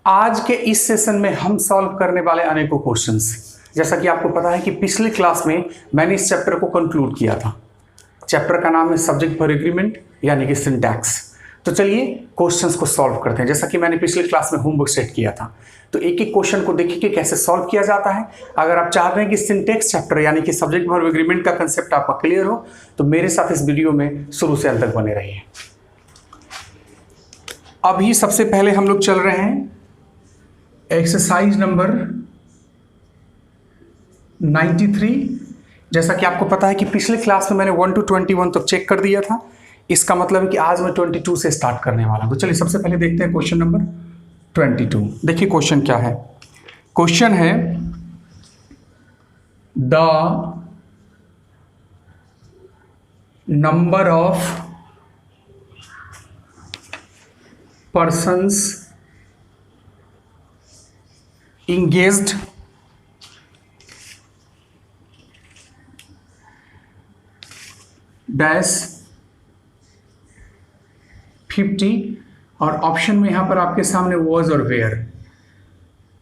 आज के इस सेशन में हम सॉल्व करने वाले अनेकों क्वेश्चंस। जैसा कि आपको पता है कि पिछले क्लास में मैंने इस चैप्टर को कंक्लूड किया था। चैप्टर का नाम है सब्जेक्ट वर्ब एग्रीमेंट यानी कि सिंटैक्स। तो चलिए क्वेश्चंस को सॉल्व करते हैं। जैसा कि मैंने पिछले क्लास में होमवर्क सेट किया था, तो एक एक क्वेश्चन को देखिए कि कैसे सॉल्व किया जाता है। अगर आप चाहते हैं कि सिंटैक्स चैप्टर यानी कि सब्जेक्ट वर्ब एग्रीमेंट का कंसेप्ट आपका क्लियर हो, तो मेरे साथ इस वीडियो में शुरू से अंत तक बने रहिए। अभी सबसे पहले हम लोग चल रहे हैं एक्सरसाइज नंबर 93। जैसा कि आपको पता है कि पिछले क्लास में मैंने 1 to 21 तक चेक कर दिया था। इसका मतलब है कि आज मैं 22 से स्टार्ट करने वाला हूं। तो चलिए सबसे पहले देखते हैं क्वेश्चन नंबर 22। देखिए क्वेश्चन क्या है। क्वेश्चन है the number of persons engaged dash 50 और ऑप्शन में यहां पर आपके सामने वॉज और वेयर।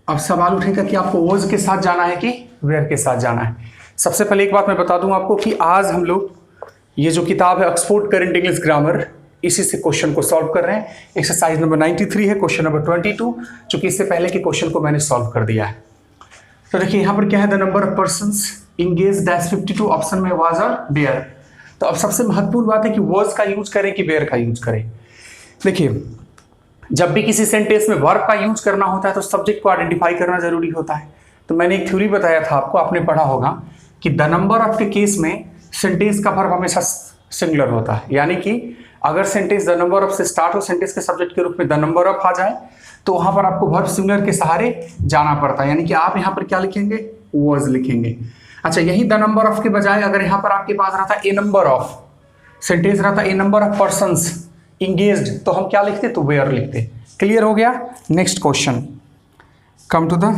अब सवाल उठेगा कि आपको वॉज के साथ जाना है कि वेयर के साथ जाना है। सबसे पहले एक बात मैं बता दूं आपको कि आज हम लोग ये जो किताब है ऑक्सफोर्ड करंट इंग्लिश ग्रामर, इसी से क्वेश्चन को सॉल्व कर रहे हैं। एक्सरसाइज नंबर 93 है, क्वेश्चन नंबर 22, चूंकि इससे पहले के क्वेश्चन को मैंने सॉल्व कर दिया है। तो देखिए यहां पर क्या है, the number of persons engage dash 52, option में वाज और वेयर। तो अब सबसे महत्वपूर्ण बात है कि वाज का यूज करें कि वेयर का यूज करें। देखिए जब भी किसी सेंटेंस में वर्ब का यूज करना होता है तो सब्जेक्ट को आइडेंटिफाई करना जरूरी होता है। तो मैंने एक थ्योरी बताया था आपको, आपने पढ़ा होगा कि द नंबर ऑफ के केस में सेंटेंस का वर्ब हमेशा सिंगुलर होता है। यानी कि अगर सेंटेंस द नंबर ऑफ से स्टार्ट हो, सेंटेंस के सब्जेक्ट के रूप में द नंबर ऑफ आ जाए, तो वहां पर आपको वर्ब सिंगुलर के सहारे जाना पड़ता है। यानी कि आप यहां पर क्या लिखेंगे, वाज लिखेंगे। अच्छा, यही द नंबर ऑफ के बजाय अगर यहां पर आपके पास रहता ए नंबर ऑफ, सेंटेंस रहता ए नंबर ऑफ पर्संस इंगेज्ड, तो हम क्या लिखते, तो वेयर लिखते। क्लियर हो गया। Next question, come to the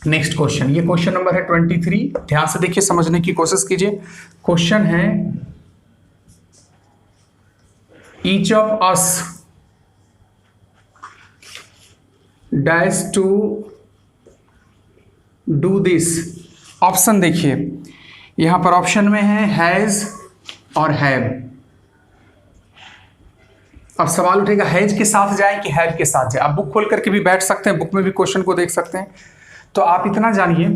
next question. ये क्वेश्चन नंबर है 23। ध्यान से देखिए, समझने की कोशिश कीजिए। क्वेश्चन है each of us dash to do this। Option देखिए यहां पर ऑप्शन में है हैज और हैव। अब सवाल उठेगा हैज के साथ जाए कि हैव के साथ जाए। आप बुक खोल करके भी बैठ सकते हैं, बुक में भी क्वेश्चन को देख सकते हैं। तो आप इतना जानिए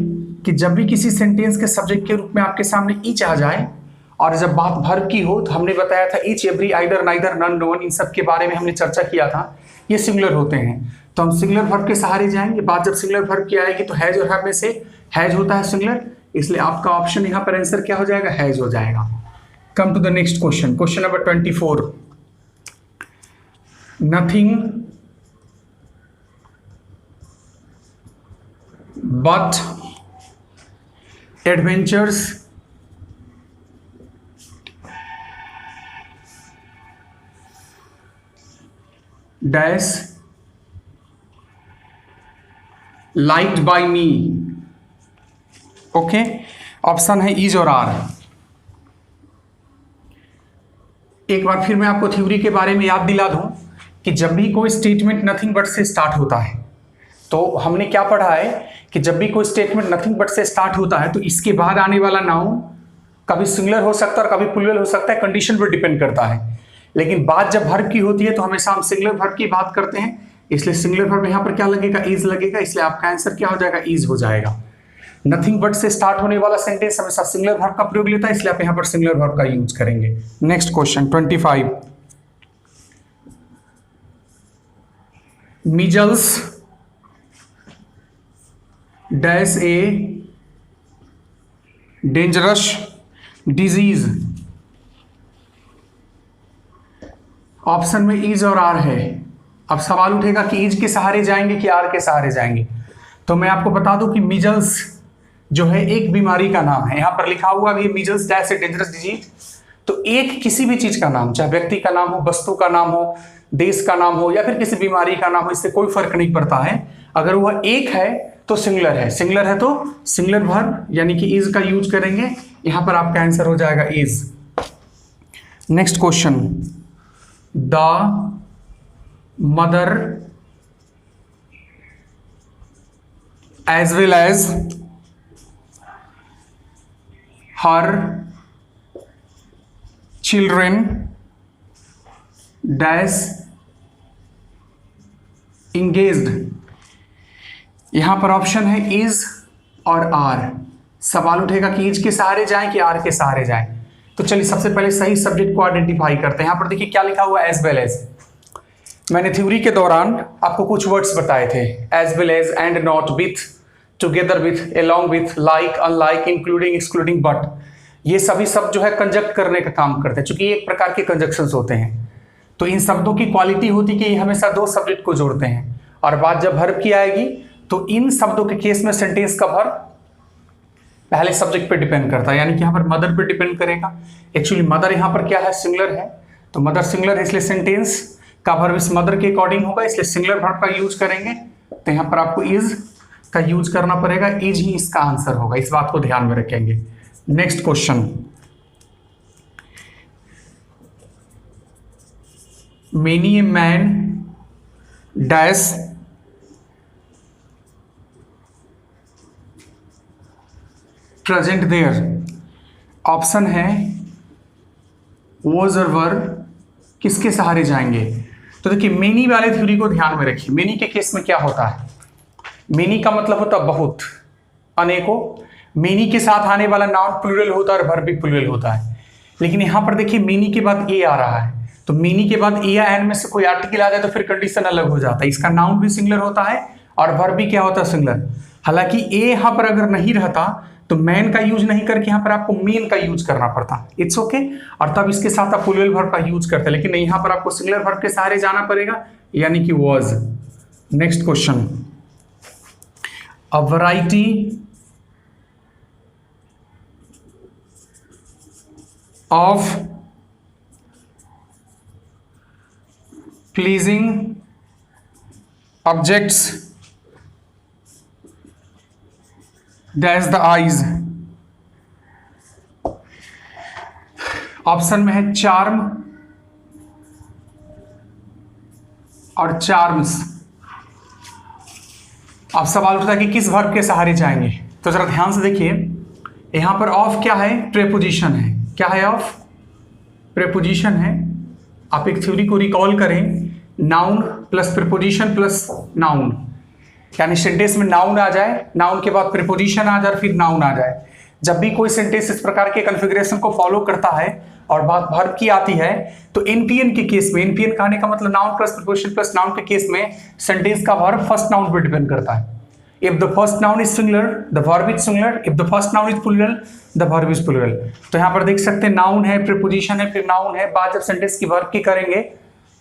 कि जब भी किसी सेंटेंस के सब्जेक्ट के रूप में आपके सामने ईच आ जाए और जब बात वर्ब की हो, तो हमने बताया था each, every, either, neither, none, no one, इन सब के बारे में हमने चर्चा किया था। ये सिंगुलर होते हैं, तो हम सिंगुलर वर्ब के सहारे जाएंगे। बात जब सिंगुलर वर्ब की आएगी तो हैज और हैव में से हैज होता है सिंगुलर, इसलिए आपका ऑप्शन यहाँ पर आंसर क्या हो जाएगा, हैज हो जाएगा। Come to the next question, question number 24। Nothing but adventures dash liked by me. Okay, option है इज और आर। एक बार फिर मैं आपको थ्योरी के बारे में याद दिला दूं कि जब भी कोई स्टेटमेंट नथिंग बट से स्टार्ट होता है, तो हमने क्या पढ़ा है कि जब भी कोई स्टेटमेंट नथिंग बट से स्टार्ट होता है तो इसके बाद आने वाला नाउन कभी सिंगुलर हो सकता है और कभी प्लूरल हो सकता है, कंडीशन पर डिपेंड करता है। लेकिन बात जब वर्ब की होती है तो हमेशा हम सिंगुलर वर्ब की बात करते हैं, इसलिए सिंगुलर वर्ब यहां पर क्या लगेगा, इज लगेगा, इसलिए आपका आंसर क्या हो जाएगा, इज हो जाएगा। नथिंग बट से स्टार्ट होने वाला सेंटेंस हमेशा सिंगुलर वर्ब का प्रयोग लेता है, इसलिए आप यहां पर सिंगुलर वर्ब का यूज करेंगे। Next question 25। Measles dash a dangerous disease. Option में इज और आर है। अब सवाल उठेगा कि इज के सहारे जाएंगे कि आर के सहारे जाएंगे। तो मैं आपको बता दूं कि मीजल्स जो है एक बीमारी का नाम है। यहां पर लिखा हुआ भी measles dash a dangerous disease. तो एक किसी भी चीज का नाम, चाहे व्यक्ति का नाम हो, वस्तु का नाम हो, देश का नाम हो या फिर किसी बीमारी का नाम हो, इससे कोई फर्क नहीं पड़ता है। अगर वह एक है तो सिंगुलर है, सिंगुलर है तो सिंगुलर वर्ब यानी कि इज का यूज करेंगे। यहां पर आपका आंसर हो जाएगा is. Next question, the mother as well as her children dash engaged। यहां पर ऑप्शन है इज और आर। सवाल उठेगा कि इज के सहारे जाएं कि आर के सहारे जाएं। तो चलिए सबसे पहले सही सब्जेक्ट को आइडेंटिफाई करते हैं। यहां पर देखिए क्या लिखा हुआ है, एज वेल एज। मैंने थ्योरी के दौरान आपको कुछ वर्ड्स बताए थे, as well as, and not, with, together with, along with, like, unlike, including, excluding, but. ये सभी शब्द जो है कंजक्ट करने का काम करते हैं, चूंकि एक प्रकार के कंजक्शंस होते हैं। तो इन शब्दों की क्वालिटी होती है कि ये हमेशा दो सब्जेक्ट को जोड़ते हैं। और बात जब वर्ब की आएगी तो इन शब्दों के केस में सेंटेंस का वर्ब पहले सब्जेक्ट पे डिपेंड करता है, यानी कि यहाँ पर मदर पे डिपेंड करेगा। एक्चुअली मदर यहाँ पर क्या है, सिंगुलर है, तो मदर सिंगुलर है, इसलिए सेंटेंस का वर्ब इस मदर के अकॉर्डिंग होगा, इसलिए सिंगुलर वर्ब का यूज करेंगे। तो यहाँ पर आपको इज का यूज करना पड़ेगा, इज ही इसका आंसर होगा, इस बात को ध्यान में रखेंगे। Next question, many a man dash present there. Option है वॉज और वर किसके सहारे जाएंगे। तो देखिए मेनी वाले थ्योरी को ध्यान में रखिए। मेनी के केस में क्या होता है, मेनी का मतलब होता है बहुत, अनेकों। मेनी के साथ आने वाला नाउन प्लूरल होता है और वर्ब भी प्लूरल होता है। लेकिन यहां पर देखिए मेनी के बाद ए आ रहा है, तो मेनी के बाद ए या एन में से कोई आर्टिकल आ जाए तो फिर कंडीशन अलग हो जाता है। इसका नाउन भी सिंगुलर होता है और वर्ब भी क्या होता है, सिंगुलर। हालांकि ए यहां पर अगर नहीं रहता तो मैन का यूज नहीं करके यहाँ पर आपको मेन का यूज करना पड़ता, इट्स ओके। और तब इसके साथ आप प्लूरल वर्ब का यूज करते हैं, लेकिन यहाँ पर आपको सिंगुलर वर्ब के सहारे जाना पड़ेगा, यानी कि was. Next question, a variety of pleasing objects dash the eyes. Option में है चार्म और चार्म्स। अब सवाल उठता है कि किस वर्ब के सहारे जाएंगे। तो जरा ध्यान से देखिए, यहां पर ऑफ क्या है, प्रेपोजिशन है। क्या है, ऑफ प्रेपोजिशन है। आप एक थ्योरी को रिकॉल करें, noun plus preposition plus noun, यानी सेंटेंस में नाउन आ जाए, नाउन के बाद प्रीपोजिशन आ जाए, फिर नाउन आ जाए। जब भी कोई सेंटेंस इस प्रकार के कॉन्फ़िगरेशन को फॉलो करता है और बात वर्ब की आती है, तो एनपीएन के केस में, एनपीएन कहने का मतलब noun plus preposition plus noun के केस में सेंटेंस का वर्ब फर्स्ट नाउन पर डिपेंड करता है। If the first noun is singular the verb is singular, if the first noun is plural the verb is plural. तो यहाँ पर देख सकते हैं नाउन है, प्रीपोजिशन है, फिर नाउन है। बात जब सेंटेंस की वर्ब की करेंगे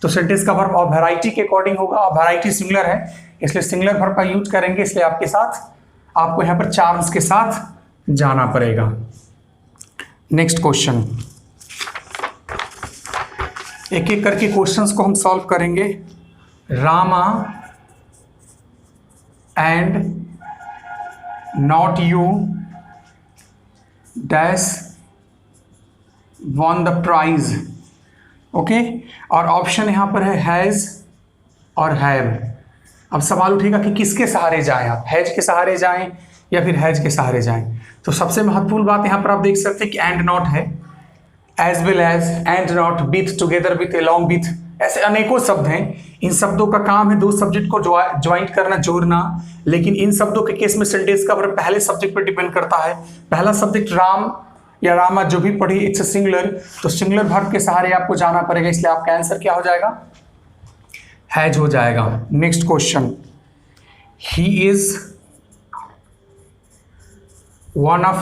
तो सेंटेंस का वर्ब और वैरायटी के अकॉर्डिंग होगा, और वैरायटी सिंगुलर है इसलिए सिंगुलर वर्ब का यूज करेंगे। इसलिए आपके साथ आपको यहाँ पर चार्म्स के साथ जाना पड़ेगा। नेक्स्ट क्वेश्चन, एक एक करके क्वेश्चंस को हम सॉल्व करेंगे। Rama and not you dash won the prize. Okay, और ऑप्शन यहां पर है हैज और हैव। अब सवाल उठेगा कि किसके सहारे जाएं, आप हैज के सहारे जाएं या फिर हैज के सहारे जाएं। तो सबसे महत्वपूर्ण बात यहां पर आप देख सकते हैं कि एंड नॉट है, as well as, and not, with, together with, along with, ऐसे अनेकों शब्द हैं। इन शब्दों का काम है दो सब्जेक्ट को ज्वाइंट करना, जोड़ना। लेकिन इन शब्दों के केस में सेंटेंस का वर्ब पहले सब्जेक्ट पर डिपेंड करता है। पहला सब्जेक्ट राम या रामा जो भी पढ़ी, इट्स सिंगुलर, तो सिंगुलर वर्ब के सहारे आपको जाना पड़ेगा। इसलिए आपका आंसर क्या हो जाएगा, हैज हो जाएगा। Next question, he is one of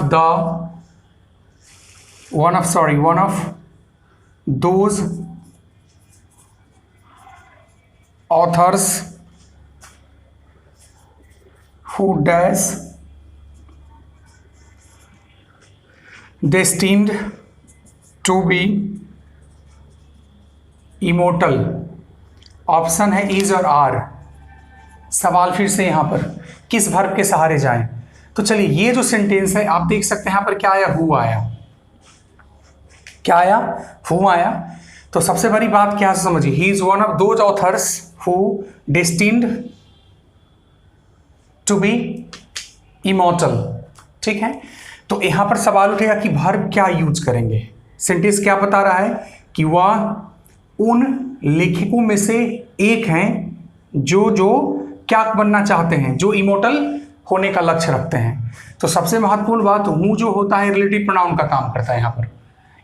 those authors who dash destined to be immortal। Option है इज और आर। सवाल फिर से यहां पर किस वर्ब के सहारे जाएं। तो चलिए ये जो सेंटेंस है आप देख सकते हैं यहां पर क्या आया, हु आया। क्या आया, हु आया। तो सबसे बड़ी बात क्या है समझिए, he is one of those authors who destined to be immortal. ठीक है, तो यहां पर सवाल उठेगा कि वर्ब क्या यूज करेंगे। सेंटेंस क्या बता रहा है कि वह उन लेखकों में से एक हैं जो क्या बनना चाहते हैं, जो इमॉर्टल होने का लक्ष्य रखते हैं। तो सबसे महत्वपूर्ण बात, हूं जो होता है रिलेटिव प्रोनाउन का काम करता है। यहाँ पर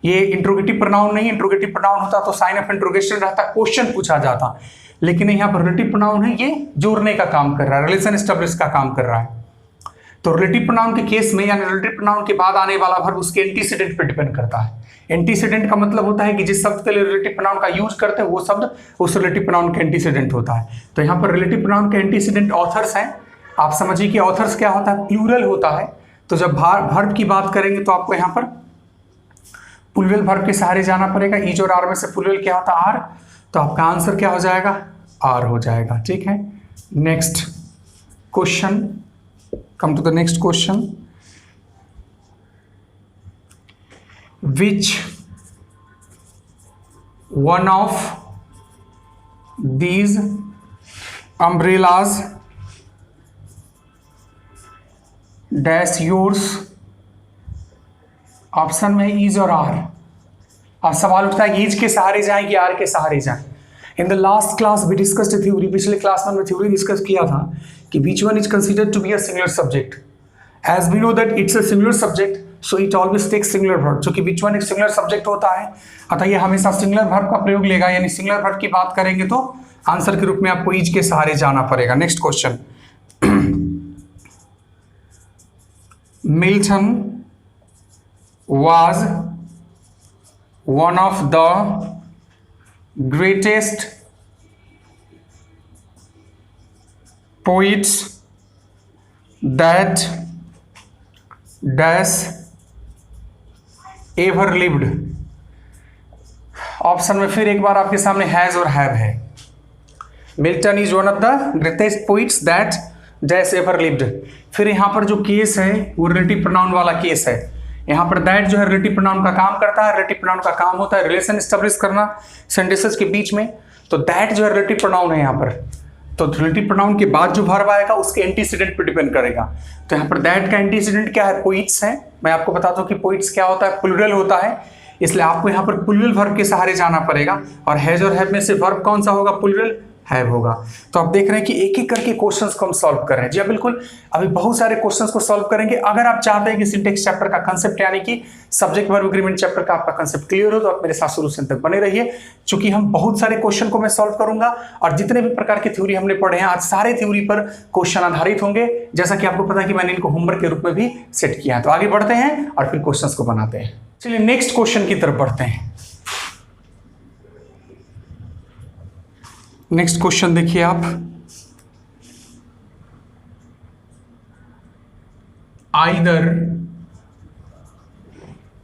ये इंट्रोगेटिव प्रोनाउन नहीं, इंट्रोगेटिव प्रोनाउन होता तो साइन ऑफ इंट्रोगेशन रहता, क्वेश्चन पूछा जाता, लेकिन यहाँ पर रिलेटिव प्रोनाउन है, ये जोड़ने का काम कर रहा है, रिलेशन एस्टेब्लिश का काम कर रहा है। तो रिलेटिव प्रोनाउन के केस में, यानी रिलेटिव प्रोनाउन के बाद आने वाला वर्ब उसके एंटीसीडेंट पे डिपेंड करता है। एंटीसीडेंट का मतलब होता है कि जिस शब्द के लिए रिलेटिव प्रोनाउन का यूज करते हैं वो शब्द उस रिलेटिव प्रोनाउन का एंटीसीडेंट होता है। तो यहाँ पर रिलेटिव प्रोनाउन के एंटीसीडेंट ऑथर्स हैं। आप समझिए कि ऑथर्स क्या होता है, प्लूरल होता है। तो जब वर्ब की बात करेंगे तो आपको यहाँ पर प्लूरल वर्ब के सहारे जाना पड़ेगा। ईज और आर में से प्लूरल क्या होता है, आर। तो आपका आंसर क्या हो जाएगा, आर हो जाएगा। ठीक है, next question, come to the next question. Which one of these umbrellas dash yours? Option में इज और आर। अब सवाल उठता है कि इज के सहारे जाएं कि आर के सहारे जाएं। In the last class we discussed theory, पिछले क्लास में थ्योरी डिस्कस किया था कि which one is considered to be a singular subject. As we know that it's a singular subject, so it always takes singular verb. चूंकि which one एक singular subject होता है, अतः ये हमेशा सिंगुलर वर्ब का प्रयोग लेगा। यानी सिंगुलर वर्ब की बात करेंगे तो आंसर के रूप में आपको इज के सहारे जाना पड़ेगा। Next question, Milton was one of the greatest poets that dash ever lived। Option में फिर एक बार आपके सामने हैज और हैव है। Milton is one of the greatest poets that dash ever lived. फिर यहाँ पर जो केस है वो रिलेटिव प्रोनाउन वाला केस है। यहाँ पर दैट जो है रिलेटिव प्रोनाउन का काम करता है। रिलेटिव प्रोनाउन का काम होता है रिलेशन एस्टेब्लिश करना सेंटेंसेस के बीच में। तो दैट जो है रिलेटिव प्रोनाउन है यहाँ पर। तो रिलेटिव प्रोनाउन के बाद जो वर्ब आएगा उसके एंटीसीडेंट पे डिपेंड करेगा। तो यहाँ पर दैट का एंटीसीडेंट क्या है, पोइट्स है। मैं आपको बताता हूँ कि पोइट्स क्या होता है, प्लूरल होता है, इसलिए आपको यहाँ पर प्लूरल वर्ब के सहारे जाना पड़ेगा। और हैज और हैव में से वर्ब कौन सा होगा, प्लूरल हैव होगा। तो आप देख रहे हैं कि एक एक करके क्वेश्चंस को हम सॉल्व कर रहे हैं। जी हाँ, बिल्कुल, अभी बहुत सारे क्वेश्चंस को सॉल्व करेंगे। अगर आप चाहते हैं कि सिंटेक्स चैप्टर का कंसेप्ट यानी कि सब्जेक्ट वर्ब एग्रीमेंट चैप्टर का आपका कंसेप्ट क्लियर हो, तो आप मेरे साथ शुरू से अंत तक बने रहिए। चूंकि हम बहुत सारे क्वेश्चन को मैं सॉल्व करूंगा और जितने भी प्रकार की थ्योरी हमने पढ़े हैं आज सारे थ्योरी पर क्वेश्चन आधारित होंगे। जैसा कि आपको पता है कि मैंने इनको होमवर्क के रूप में भी सेट किया है। तो आगे बढ़ते हैं और फिर क्वेश्चन को बनाते हैं। चलिए नेक्स्ट क्वेश्चन की तरफ बढ़ते हैं। नेक्स्ट क्वेश्चन देखिए आप, either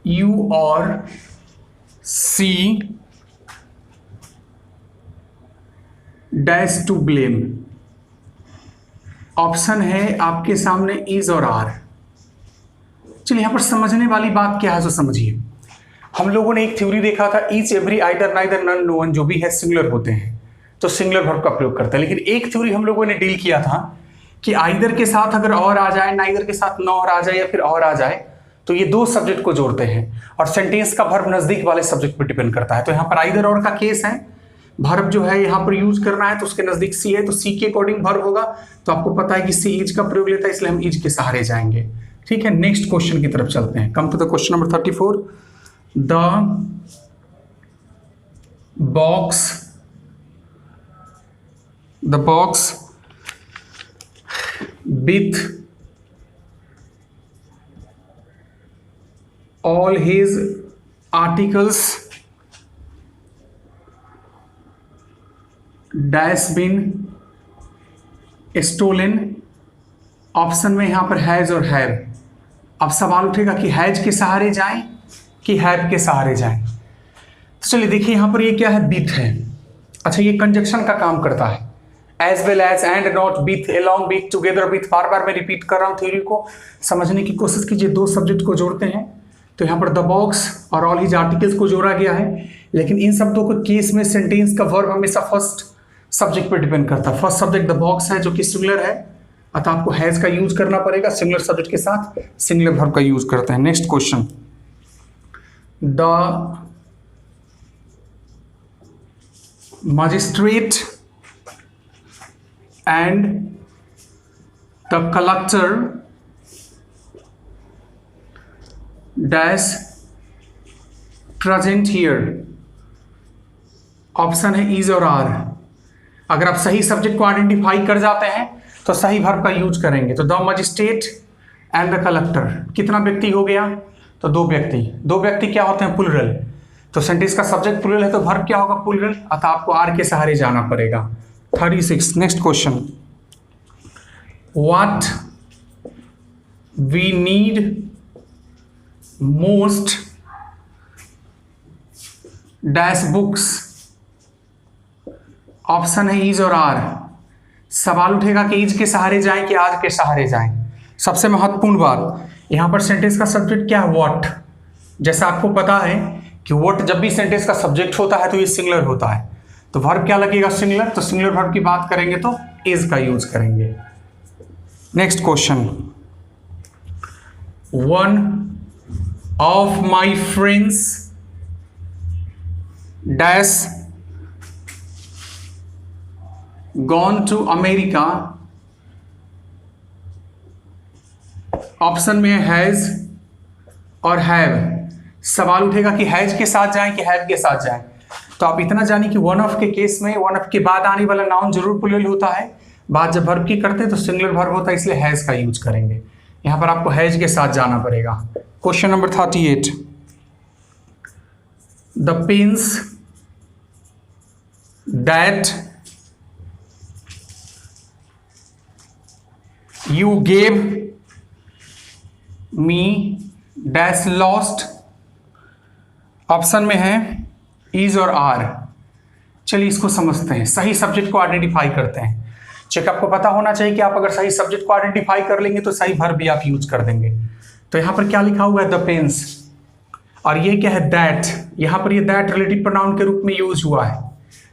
you or she dash to blame. Option है आपके सामने इज और आर। चलिए यहां पर समझने वाली बात क्या है, तो समझिए। हम लोगों ने एक थ्योरी देखा था, each every either neither none no one, जो भी है सिंगुलर होते हैं तो सिंगुलर वर्ब का प्रयोग करते हैं। लेकिन एक थ्योरी हम लोगों ने डील किया था कि आइदर के साथ अगर और आ जाए, नाइदर के साथ न और आ जाए या फिर और आ जाए, तो ये दो सब्जेक्ट को जोड़ते हैं और सेंटेंस का वर्ब नजदीक वाले सब्जेक्ट पर डिपेंड करता है। तो यहाँ पर आइदर और का केस है, वर्ब जो है यहाँ पर यूज करना है तो उसके नजदीक सी है, तो सी के अकॉर्डिंग वर्ब होगा। तो आपको पता है कि सी इज का प्रयोग लेता है, इसलिए हम इज के सहारे जाएंगे। ठीक है, नेक्स्ट क्वेश्चन की तरफ चलते हैं। Come to the question number 34। The box with all his articles dash been stolen। Option में यहां पर हैज और हैव। अब सवाल उठेगा कि हैज के सहारे जाएं कि हैव के सहारे जाएं। तो चलिए देखिए यहां पर ये क्या है, विथ है। अच्छा, ये कंजक्शन का काम करता है, as well as, and, not, with, along with, together with. बार बार मैं रिपीट कर रहा हूँ, थ्योरी को समझने की कोशिश कीजिए। दो सब्जेक्ट को जोड़ते हैं तो यहाँ पर द बॉक्स और ऑल हिज आर्टिकल्स को जोड़ा गया है। लेकिन इन शब्दों के केस में सेंटेंस का वर्ब हमेशा फर्स्ट सब्जेक्ट पर डिपेंड करता है। फर्स्ट सब्जेक्ट द बॉक्स है जो कि सिंगुलर है, अतः आपको हैज का यूज करना पड़ेगा, सिंगुलर सब्जेक्ट के साथ सिंगुलर वर्ब का यूज करते हैं। Next question, the magistrate and the collector dash present here. Option है इज और आर। अगर आप सही सब्जेक्ट को आइडेंटिफाई कर जाते हैं तो सही वर्ब का यूज करेंगे। तो the magistrate and the collector, कितना व्यक्ति हो गया? तो दो व्यक्ति। दो व्यक्ति क्या होते हैं? प्लूरल। तो सेंटेंस का सब्जेक्ट प्लूरल है तो वर्ब क्या होगा? प्लूरल। अतः आपको आर के सहारे जाना पड़ेगा। 36 next question, what we need most dash books. Option है इज और आर। सवाल उठेगा कि इज के सहारे जाएं कि आज के सहारे जाएं। सबसे महत्वपूर्ण बात, यहां पर सेंटेंस का सब्जेक्ट क्या है? व्हाट। जैसा आपको पता है कि व्हाट जब भी सेंटेंस का सब्जेक्ट होता है तो ये सिंगुलर होता है, तो वर्ब क्या लगेगा? सिंगुलर। तो सिंगुलर वर्ब की बात करेंगे तो इज का यूज करेंगे। Next question, one of my friends dash gone to America. Option में हैज और हैव। सवाल उठेगा कि हैज के साथ जाएं कि हैव के साथ जाएं। तो आप इतना जानिए कि वन ऑफ के केस में वन ऑफ के बाद आने वाला नाउन जरूर प्लूरल होता है। बात जब वर्ब की करते हैं तो सिंगुलर वर्ब होता है, इसलिए हैज का यूज करेंगे। यहां पर आपको हैज के साथ जाना पड़ेगा। Question number 38, the pens that you gave me dash lost. Option में है इज और आर। चलिए इसको समझते हैं। सही सब्जेक्ट को आइडेंटिफाई करते हैं। चेक आपको पता होना चाहिए कि आप अगर सही सब्जेक्ट को आइडेंटिफाई कर लेंगे तो सही वर्ब भी आप यूज कर देंगे। तो यहां पर क्या लिखा हुआ है? The pens. और ये क्या है? दैट। यहां पर ये दैट रिलेटिव प्रोनाउन के रूप में यूज हुआ है,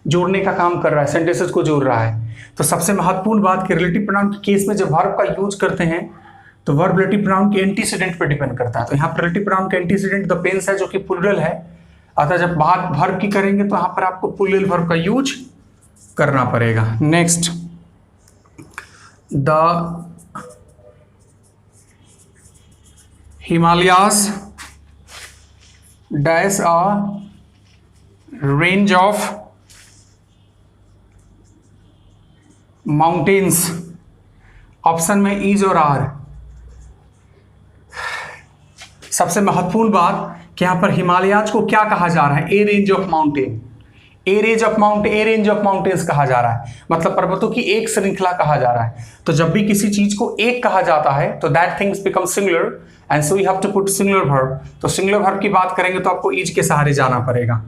जोड़ने का काम कर रहा है, सेंटेंसेस को जोड़ रहा है। तो सबसे महत्वपूर्ण बात कि रिलेटिव प्रोनाउन के केस में जब वर्ब का यूज करते हैं तो वर्ब रिलेटिव प्रोनाउन के एंटीसीडेंट पर डिपेंड करता है। तो यहाँ पर रिलेटिव प्रोनाउन का एंटीसीडेंट द पेन्स है जो कि प्लूरल है। अतः जब बात वर्ब की करेंगे तो यहाँ पर आपको प्लूरल वर्ब का यूज करना पड़ेगा। Next, the Himalayas dash a range of mountains. Option में इज और आर। सबसे महत्वपूर्ण बात कि यहां पर हिमालयाज को क्या कहा जा रहा है? ए range of mountain. A range of mountains कहा जा रहा है, मतलब पर्वतों की एक श्रृंखला कहा जा रहा है। तो जब भी किसी चीज को एक कहा जाता है तो that things become singular and so you have to put singular verb. तो सिंगुलर वर्ब की बात करेंगे तो आपको इज के सहारे जाना पड़ेगा।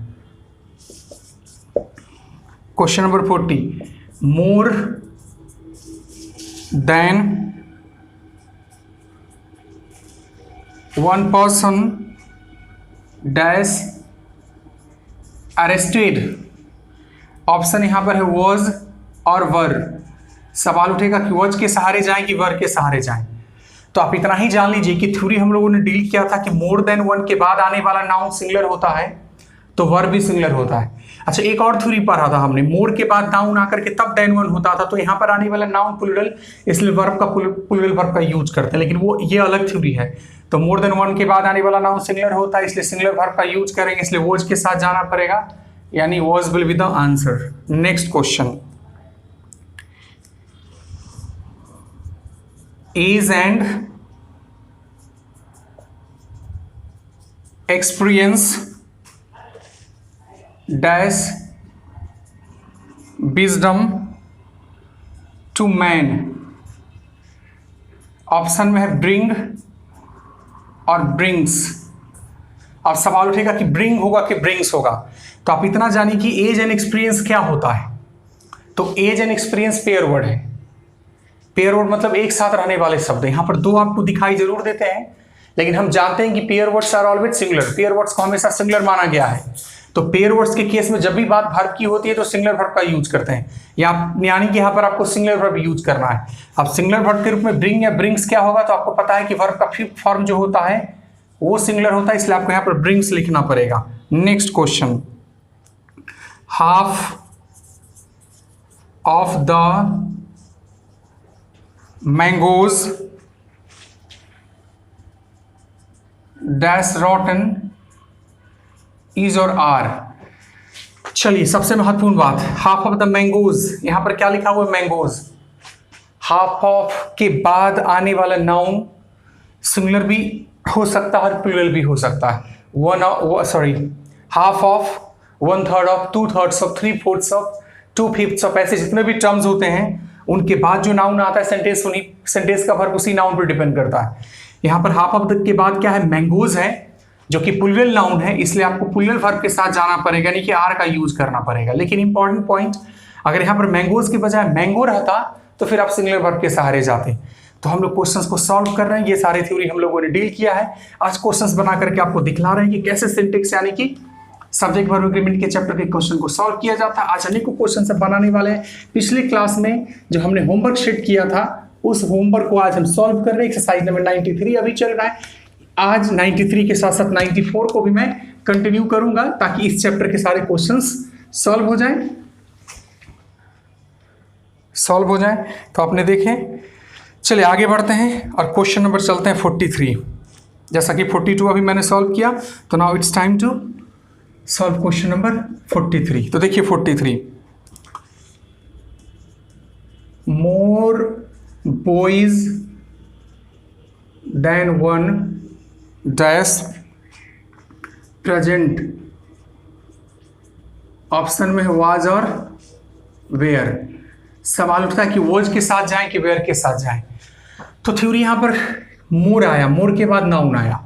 Question number 40, more than one person dash arrested. Option यहां पर है वॉज और वर। सवाल उठेगा कि वॉज के सहारे जाएं कि वर के सहारे जाएं। तो आप इतना ही जान लीजिए कि थ्योरी हम लोगों ने डील किया था कि मोर देन वन के बाद आने वाला नाउन सिंगुलर होता है तो वर्ब भी सिंगुलर होता है। अच्छा, एक और थ्योरी पढ़ा था हमने, मोर के बाद नाउन आकर के तब देन वन होता था, तो यहां पर आने वाला नाउन प्लूरल, इसलिए वर्ब का प्लूरल वर्ब का यूज करते हैं। लेकिन वो ये अलग थ्योरी है। तो मोर देन वन के बाद आने वाला नाउन सिंगुलर होता है, इसलिए सिंगुलर वर्ब का यूज करेंगे, इसलिए वॉज के साथ जाना पड़ेगा, यानी was will be the answer. Next question, age and experience dash wisdom to man. Option में है ब्रिंग और ब्रिंग्स। अब सवाल उठेगा कि ब्रिंग होगा कि ब्रिंग्स होगा। तो आप इतना जानिए कि एज एंड एक्सपीरियंस क्या होता है। तो age and experience pair word है। पेयर वर्ड मतलब एक साथ रहने वाले शब्द। यहां पर दो आपको दिखाई जरूर देते हैं, लेकिन हम जानते हैं कि pair words are always singular. Pair words को हमेशा सिंगुलर माना गया है। तो पेयर वर्ड्स के केस में जब भी बात वर्ब की होती है तो सिंगुलर वर्ब का यूज करते हैं, यानी कि यहाँ पर आपको सिंगुलर वर्ब यूज करना है। अब सिंगुलर वर्ब के रूप में ब्रिंग या ब्रिंग्स क्या होगा, तो आपको पता है कि वर्ब का फिफ्थ फॉर्म जो होता है वो सिंगुलर होता है, इसलिए आपको यहाँ पर ब्रिंग्स लिखना पड़ेगा। Next question, half of the mangoes dash रॉटन is और आर। चलिए सबसे महत्वपूर्ण बात, हाफ ऑफ द मैंगोज, यहां पर क्या लिखा हुआ है, मैंगोज। हाफ ऑफ के बाद आने वाला नाउन सिंगुलर भी हो सकता है और प्लूरल भी हो सकता है। Half of, 1/3 of, 2/3 of, 3/4 of, 2/5 of, ऐसे जितने भी टर्म्स होते हैं उनके बाद जो नाउन आता है सेंटेंस, उन्हीं सेंटेंस का वर्ब उसी नाउन पर डिपेंड करता है। यहाँ पर हाफ ऑफ द के बाद क्या है, मैंगोज है, जो कि प्लूरल नाउन है, इसलिए आपको प्लूरल वर्ब के साथ जाना पड़ेगा, यानी कि आर का यूज करना पड़ेगा। लेकिन इंपॉर्टेंट पॉइंट, अगर यहाँ पर मैंगोज के बजाय मैंगो रहता तो फिर आप सिंगुलर वर्ब के सहारे जाते। तो हम लोग क्वेश्चंस को सॉल्व कर रहे हैं, ये सारे थ्योरी हम लोगों ने डील किया है। आज क्वेश्चंस बना करके आपको दिखला रहे हैं कि कैसे सिंटेक्स यानी कि सब्जेक्ट वर्ब एग्रीमेंट के चैप्टर के क्वेश्चन को सॉल्व किया जाता है। आज अनेकों क्वेश्चन सब बनाने वाले हैं। पिछले क्लास में जो हमने होमवर्क शीट किया था उस होमवर्क को आज हम सॉल्व कर रहे हैं। एक्सरसाइज नंबर 93 अभी चल रहा है। आज 93 के साथ साथ 94 को भी मैं कंटिन्यू करूंगा ताकि इस चैप्टर के सारे क्वेश्चंस सॉल्व हो जाएं। तो आपने देखे, चलिए आगे बढ़ते हैं और क्वेश्चन नंबर चलते हैं 43। जैसा कि 42 अभी मैंने सॉल्व किया, तो now it's time to solve question number 43। तो देखिए 43, more boys than one dash present, option में वाज और वेयर। सवाल उठता है कि वॉज के साथ जाएं कि वेयर के साथ जाएं। तो थ्योरी यहां पर मोर आया, मोर के बाद नाउन आया।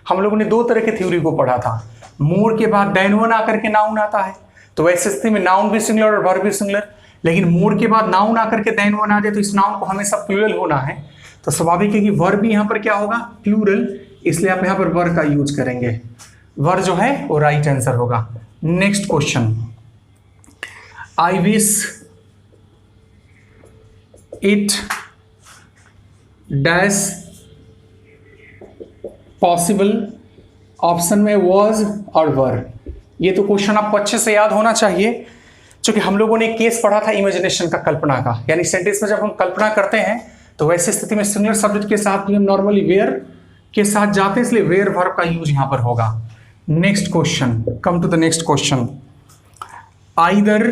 हम लोगों ने दो तरह के थ्योरी को पढ़ा था, मोर के बाद देन वन आकर के नाउन आता है, तो वैसे स्थिति में नाउन भी सिंगुलर और वर्ब भी सिंगुलर। लेकिन मोर के बाद नाउन आकर के देन वन आ जाए तो इस नाउन को हमेशा प्लूरल होना है, तो स्वाभाविक है कि वर्ब भी यहां पर क्या होगा, प्लूरल, इसलिए आप यहां पर वर्ब का यूज करेंगे। वर्ब जो है वो राइट आंसर होगा। Next question, I wish it dash possible, option में वॉज और वर। ये तो क्वेश्चन आपको अच्छे से याद होना चाहिए, क्योंकि हम लोगों ने केस पढ़ा था इमेजिनेशन का, कल्पना का, यानी सेंटेंस में जब हम कल्पना करते हैं तो वैसे स्थिति में सिंगुलर सब्जेक्ट के साथ भी हम नॉर्मली वेयर के साथ जाते हैं, इसलिए वेयर वर्ब का यूज यहां पर होगा। Next question, come to the next question, either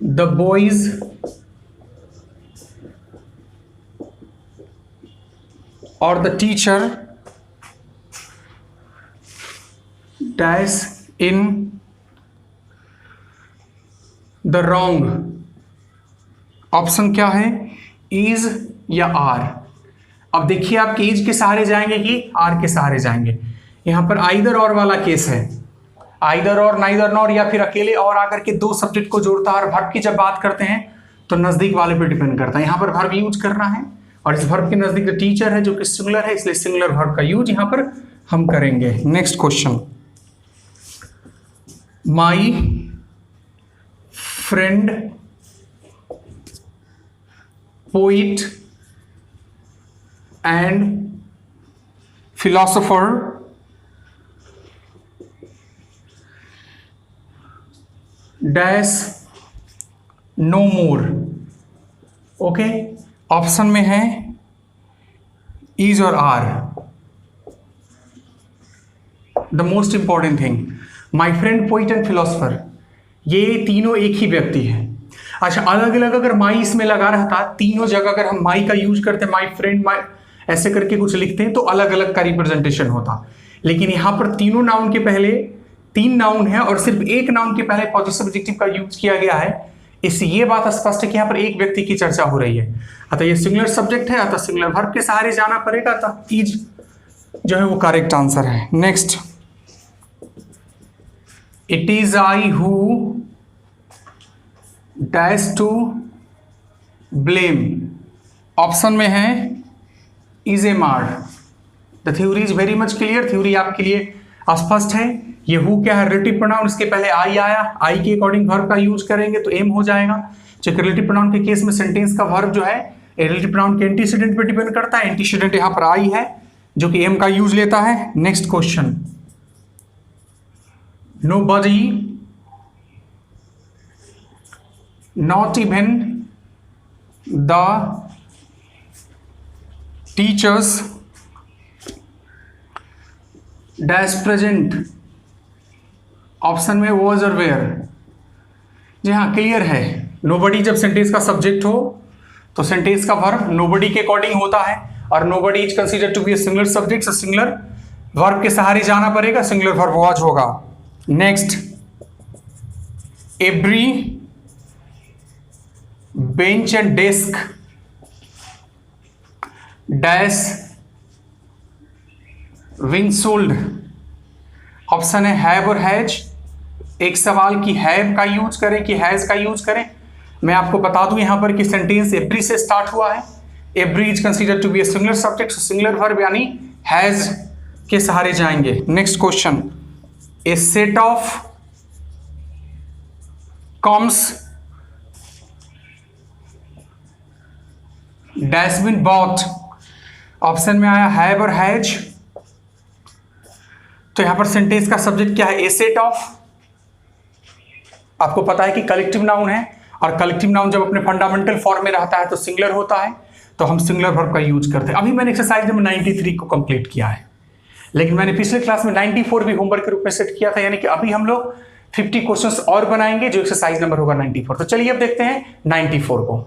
the boys or the teacher dash in the wrong, option क्या है, is या are। अब देखिए आप is के सहारे जाएंगे कि are के सहारे जाएंगे। यहां पर either और वाला केस है, either और, neither nor, या फिर अकेले और आकर के दो सब्जेक्ट को जोड़ता है। और वर्ब की जब बात करते हैं तो नजदीक वाले पे डिपेंड करता है, यहां पर वर्ब यूज करना है और इस वर्ब के नजदीक जो टीचर है जो कि सिंगुलर है, इसलिए सिंगुलर वर्ब का यूज यहां पर हम करेंगे। Next question, my friend poet and philosopher dash no more. Okay, option में है इज और are. The most important thing, my friend poet and philosopher, ये तीनों एक ही व्यक्ति है। अच्छा, अलग अलग अगर माई इसमें लगा रहता, तीनों जगह अगर हम माई का यूज करते, माई फ्रेंड, माई ऐसे करके कुछ लिखते हैं तो अलग अलग का रिप्रेजेंटेशन होता। लेकिन यहां पर तीनों नाउन के पहले तीन नाउन है और सिर्फ एक नाउन के पहले पॉजिटिव एडजेक्टिव का यूज किया गया है, इससे ये बात स्पष्ट है कि यहाँ पर एक व्यक्ति की चर्चा हो रही है। अतः ये सिंगुलर सब्जेक्ट है, अतः सिंगुलर वर्ब के सहारे जाना पड़ेगा, अतः इज जो है वो करेक्ट आंसर है। Next, it is I who dash to blame, option में है इज ए मार। The theory is very much clear, theory आपके लिए स्पष्ट है। ये हु क्या है, रिलेटिव प्रोनाउन, इसके पहले आई आया, आई के अकॉर्डिंग वर्ब का यूज करेंगे तो एम हो जाएगा। चलिए रिलेटिव प्रोनाउन के केस में सेंटेंस का वर्ब जो है रिलेटिव प्रोनाउन के एंटीसीडेंट पे डिपेंड करता है। एंटीसीडेंट यहाँ पर आई है जो कि एम का यूज लेता है। Next question, nobody, not even the teachers dash present, option में वॉज और वेयर। जी हाँ, क्लियर है। नोबडी जब सेंटेंस का सब्जेक्ट हो तो सेंटेंस का वर्ब नोबडी के अकॉर्डिंग होता है, और nobody is considered to be a singular subject, so singular verb के सहारे जाना पड़ेगा, सिंगुलर वर्ब वॉज होगा। Next, every bench and desk dash windshield, option है हैव और हैज। एक सवाल की हैव का यूज करें कि हैज का यूज करें। मैं आपको बता दूं यहां पर कि सेंटेंस एवरी से स्टार्ट हुआ है, every is considered to be a singular subject, singular verb यानी हैज के सहारे जाएंगे। Next question, a set of combs dash been bought, option में आया हैव और हैज। तो यहां पर सेंटेंस का सब्जेक्ट क्या है, ए सेट ऑफ। आपको पता है कि कलेक्टिव नाउन है, और कलेक्टिव नाउन जब अपने फंडामेंटल फॉर्म में रहता है तो सिंगुलर होता है, तो हम सिंगुलर वर्ब का यूज करते हैं। अभी मैंने एक्सरसाइज नंबर 93 को कंप्लीट किया है, लेकिन मैंने पिछले क्लास में 94 भी होमवर्क के रूप में सेट किया था, यानी कि अभी हम लोग 50 क्वेश्चंस और बनाएंगे जो एक्सरसाइज नंबर होगा 94। तो चलिए अब देखते हैं 94 को।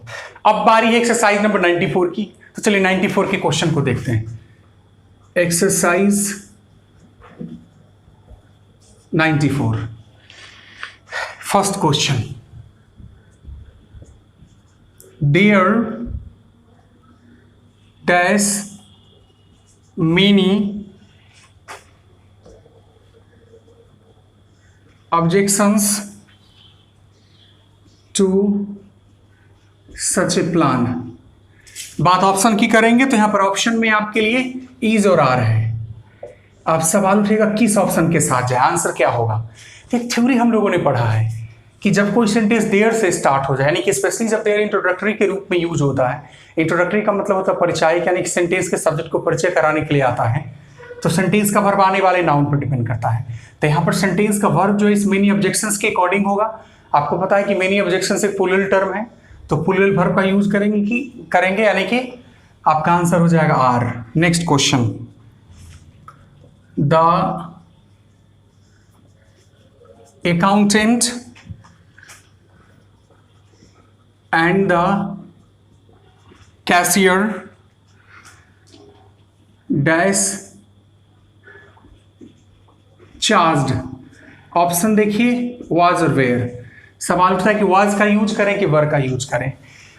अब बारी है एक्सरसाइज नंबर 94 की, तो चलिए 94 के क्वेश्चन को देखते हैं। Exercise 94, first question, there dash many objections to such a plan. बात ऑप्शन की करेंगे तो यहां पर ऑप्शन में आपके लिए इज और आर है। अब सवाल उठेगा किस ऑप्शन के साथ जाए, आंसर क्या होगा। एक थ्योरी हम लोगों ने पढ़ा है कि जब कोई सेंटेंस देयर से स्टार्ट हो जाए, यानी कि स्पेशली जब देयर इंट्रोडक्टरी के रूप में यूज होता है, इंट्रोडक्टरी का मतलब होता है परिचय, यानी कि सेंटेंस के सब्जेक्ट को परिचय कराने के लिए आता है, तो सेंटेंस का वर्ब आने वाले नाउन पर डिपेंड करता है। तो यहाँ पर सेंटेंस का वर्ब जो इस मेनी ऑब्जेक्शंस के अकॉर्डिंग होगा। आपको पता है कि मेनी ऑब्जेक्शंस एक प्लूरल टर्म है, तो प्लूरल वर्ब का यूज करेंगे यानी कि आपका आंसर हो जाएगा are. Next question, the accountant and the cashier dash charged, option देखिए was और where। सवाल उठता है कि was का यूज करें कि were का यूज करें।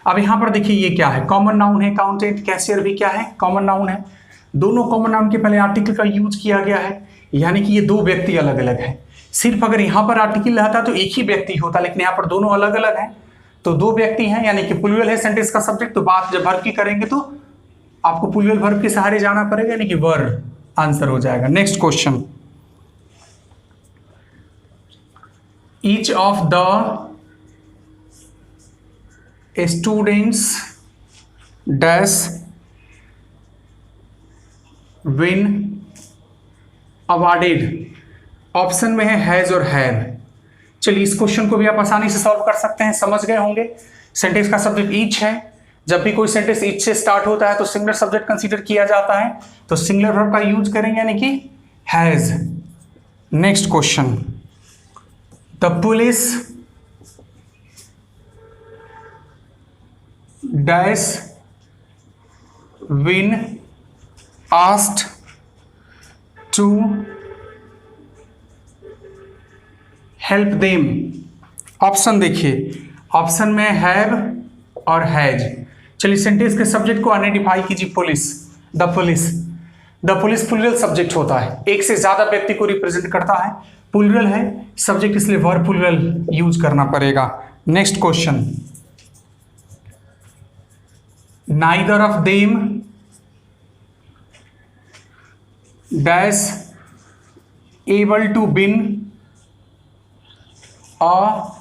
अब यहां पर देखिए ये क्या है, कॉमन नाउन है, अकाउंटेंट, कैशियर भी क्या है, कॉमन नाउन है। दोनों कॉमन नाउन के पहले आर्टिकल का यूज किया गया है, यानी कि ये दो व्यक्ति अलग अलग हैं। सिर्फ अगर यहां पर आर्टिकल रहता तो एक ही व्यक्ति होता, लेकिन यहां पर दोनों अलग अलग हैं, तो दो व्यक्ति हैं, यानी कि प्लूरल है सेंटेंस का सब्जेक्ट। तो बात जब वर्ब की करेंगे तो आपको प्लूरल वर्ब के सहारे जाना पड़ेगा, यानी कि वर आंसर हो जाएगा। Next question, each of the students dash win awarded, option में है हैज और हैव। चलिए इस क्वेश्चन को भी आप आसानी से सॉल्व कर सकते हैं, समझ गए होंगे। सेंटेंस का सब्जेक्ट ईच है, जब भी कोई सेंटेंस ईच से स्टार्ट होता है तो सिंगुलर सब्जेक्ट कंसीडर किया जाता है, तो सिंगुलर वर्ब का यूज करेंगे यानी कि has. Next question, the police dash been asked to help them, option देखिए, ऑप्शन में हैव और हैज। चलिए सेंटेंस के सब्जेक्ट को आइडेंटिफाई कीजिए, police, the police. The police plural subject होता है, एक से ज्यादा व्यक्ति को रिप्रेजेंट करता है, प्लूरल है सब्जेक्ट, इसलिए वर्ब प्लूरल यूज करना पड़ेगा। Next question, neither of them dash able to win a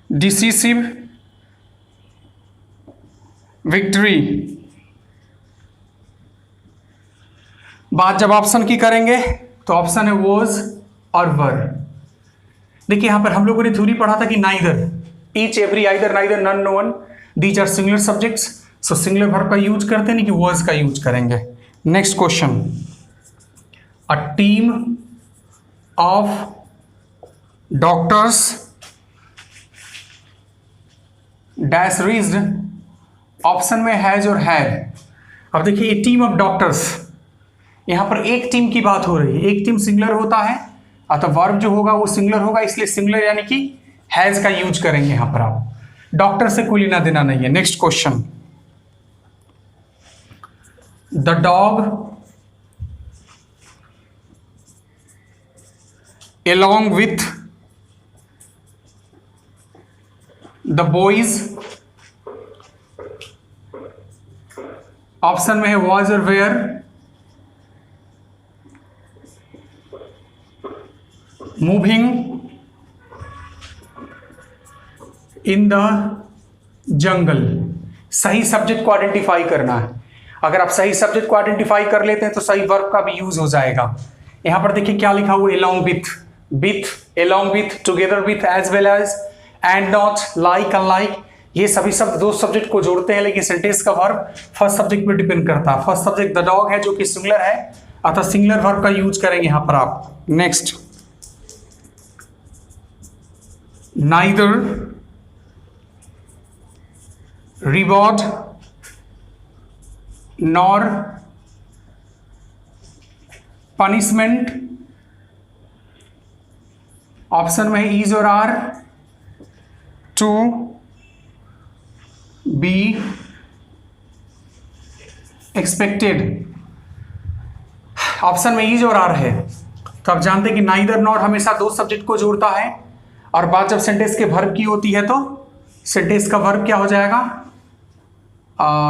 decisive victory. बात जब ऑप्शन की करेंगे तो ऑप्शन है वॉज और वर। देखिए यहां पर हम लोगों ने थ्योरी पढ़ा था कि neither, each, every, either, neither, none, no one, these are singular subjects. So singular verb का यूज करते नहीं कि वॉज का यूज करेंगे। Next question, a team of doctors dash reached, option में हैज और हैड। अब देखिए ये टीम ऑफ डॉक्टर्स, यहां पर एक टीम की बात हो रही है, एक टीम सिंगुलर होता है अतः वर्ब जो होगा वो सिंगुलर होगा, इसलिए सिंगुलर यानी कि हैज का यूज करेंगे यहां पर आप। डॉक्टर से कोई लेना देना नहीं है। Next question, the dog along with the boys, option में है was और where, moving in the jungle। सही सब्जेक्ट को आइडेंटिफाई करना है। अगर आप सही सब्जेक्ट को आइडेंटिफाई कर लेते हैं तो सही वर्ब का भी यूज हो जाएगा। यहां पर देखिए क्या लिखा हुआ है, along with, along with, together with, as well as, and not, like, unlike। ये सभी शब्द दो सब्जेक्ट को जोड़ते हैं, लेकिन सेंटेंस का वर्ब फर्स्ट सब्जेक्ट पे डिपेंड करता है। फर्स्ट सब्जेक्ट द डॉग है जो कि सिंगुलर है, अतः सिंगुलर वर्ब का यूज करेंगे यहां पर आप। Next, neither reward nor punishment, option में इज और are, to be expected. Option में इज और आर है तो आप जानते हैं कि नाइदर नॉर हमेशा दो सब्जेक्ट को जोड़ता है, और बात जब सेंटेंस के वर्ब की होती है तो सेंटेंस का वर्ब क्या हो जाएगा,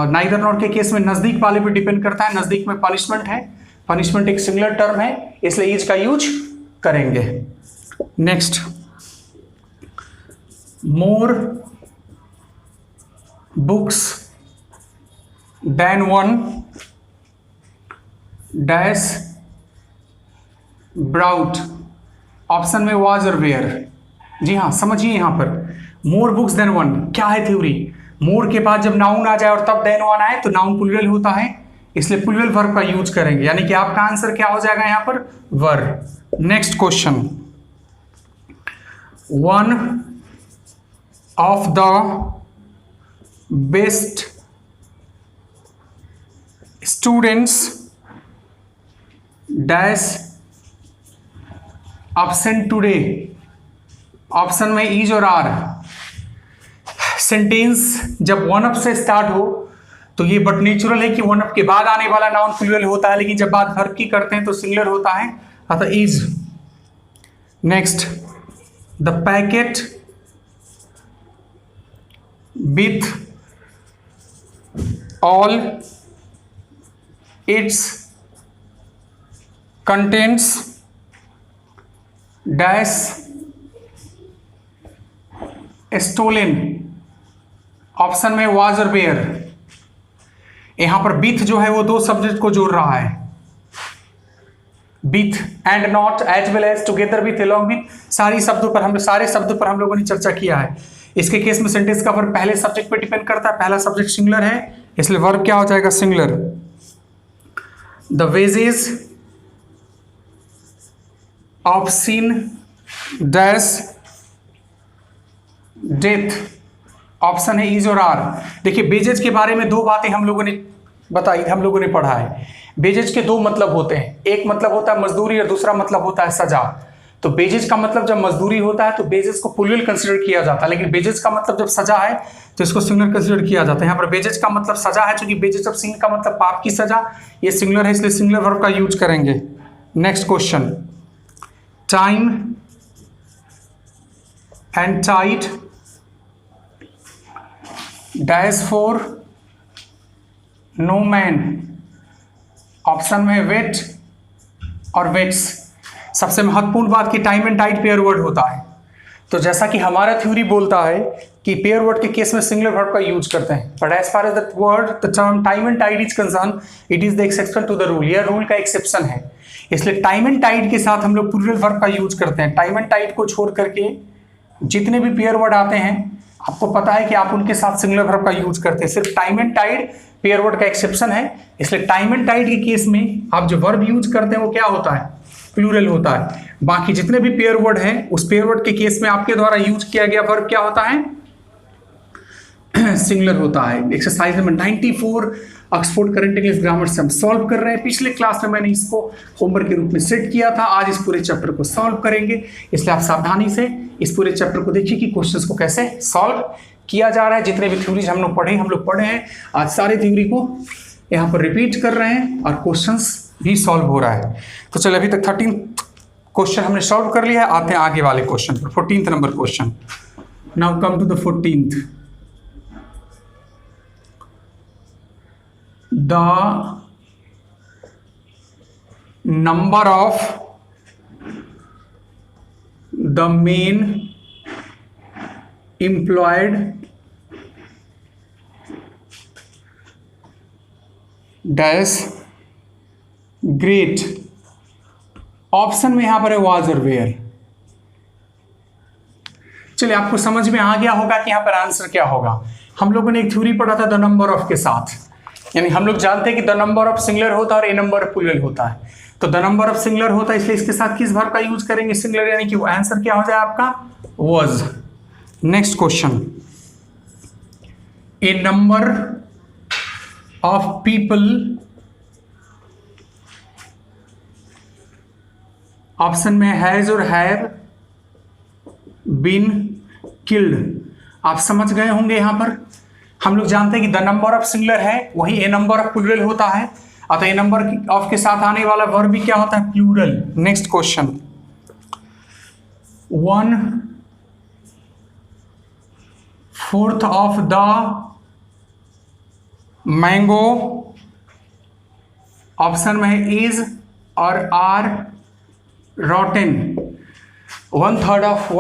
नाइदर नॉर के केस में नजदीक वाले पे डिपेंड करता है। नजदीक में पनिशमेंट है, पनिशमेंट एक सिंगुलर टर्म है, इसलिए इज का यूज करेंगे। Next, more books than one dash brought, option में वाज और वेयर। जी हाँ, समझिए यहां पर मोर बुक्स देन वन क्या है थ्योरी, मोर के बाद जब नाउन आ जाए और तब देन वन आए तो नाउन प्लूरल होता है, इसलिए प्लूरल वर्ब का यूज करेंगे, यानी कि आपका आंसर क्या हो जाएगा यहां पर, were. Next question, one of the best students dash absent today, option में इज और आर। सेंटेंस जब वन अप से स्टार्ट हो तो ये बट नेचुरल है कि वन अप के बाद आने वाला नाउन प्लूरल होता है, लेकिन जब बात वर्ब की करते हैं तो सिंगुलर होता है, अतः is. Next, the packet with all its contents dash stolen, option में वाज और वेयर। यहां पर विथ जो है वो दो सब्जेक्ट को जोड़ रहा है, with, and not, as well as, together with, along with, सारे शब्दों पर हम लोगों ने चर्चा किया है। इसके केस में सेंटेंस का वर्ब पहले सब्जेक्ट पे डिपेंड करता है, पहला सब्जेक्ट सिंगुलर है, इसलिए वर्ब क्या हो जाएगा, singular. The wages of sin dash death, option है इज और आर। देखिए बेजेज के बारे में दो बातें हम लोगों ने बताई, हम लोगों ने पढ़ा है। बेजेज के दो मतलब होते हैं, एक मतलब होता है मजदूरी और दूसरा मतलब होता है सजा। तो बेजेज का मतलब जब मजदूरी होता है तो बेजेज को प्लूरल कंसीडर किया जाता है, लेकिन बेजेज का मतलब जब सजा है तो इसको सिंगुलर कंसीडर किया जाता है। यहाँ पर बेजेज का मतलब सजा है, चूंकि बेजेज ऑफ सिन का मतलब पाप की सजा, ये सिंगुलर है इसलिए सिंगुलर वर्ब का यूज करेंगे। Next question, time and tide dash for no man, option में वेट और वेट्स। सबसे महत्वपूर्ण बात कि time and tide pair word होता है। तो जैसा कि हमारा थ्योरी बोलता है कि पेयर वर्ड के केस में सिंगुलर वर्ब का यूज करते हैं, but as far as the word the term time and tide is concern, it is the exception to the rule. यह रूल का एक्सेप्शन है, इसलिए टाइम एंड टाइड के साथ हम लोग प्लूरल वर्ब का यूज करते हैं। टाइम एंड टाइड को छोड़ करके जितने भी पेयर वर्ड आते हैं आपको पता है कि आप उनके साथ सिंगुलर वर्ब का यूज करते हैं। सिर्फ time and tide pair word का एक्सेप्शन है, इसलिए टाइम एंड टाइड के केस में आप जो वर्ब यूज करते हैं वो क्या होता है, प्लूरल होता है। बाकी जितने भी पेयर वर्ड हैं उस पेयर वर्ड के केस में आपके द्वारा यूज किया गया वर्ब क्या होता है, सिंगुलर होता है। Exercise number 94 Oxford current English grammar से हम सॉल्व कर रहे हैं। पिछले क्लास में मैंने इसको होमवर्क के रूप में सेट किया था, आज इस पूरे चैप्टर को सॉल्व करेंगे, इसलिए आप सावधानी से इस पूरे चैप्टर को देखिए कि क्वेश्चंस को कैसे सॉल्व किया जा रहा है। जितने भी थ्योरीज हम लोग पढ़े हैं, आज सारे थ्योरी को यहाँ पर रिपीट कर रहे हैं और क्वेश्चंस भी सॉल्व हो रहा है। तो चलिए अभी तक 13 क्वेश्चन हमने सॉल्व कर लिया है, आते हैं आगे वाले क्वेश्चन पर। 14th number question, now come to the 14th। The number of the main employed dash great। Option में यहां पर है was और where। चलिए आपको समझ में आ गया होगा कि यहां पर आंसर क्या होगा। हम लोगों ने एक थ्योरी पढ़ा था द नंबर ऑफ के साथ, यानी हम लोग जानते हैं कि द नंबर ऑफ सिंगुलर होता है और ए नंबर ऑफ प्लूरल होता है। तो द नंबर ऑफ सिंगुलर होता है, इसलिए इसके साथ किस वर्ब का यूज करेंगे, सिंगुलर, यानी कि वो आंसर क्या हो जाए आपका, was. Next question, A number of people, option में हैज और हैव बीन किल्ड। आप समझ गए होंगे यहां पर हम लोग जानते हैं कि द नंबर ऑफ सिंगुलर है वही ए नंबर ऑफ प्लूरल होता है, अतः ए नंबर ऑफ के साथ आने वाला वर्ब भी क्या होता है, plural. Next question, 1/4 of the mango, option में है इज और आर रॉटेन। 1/4 ऑफ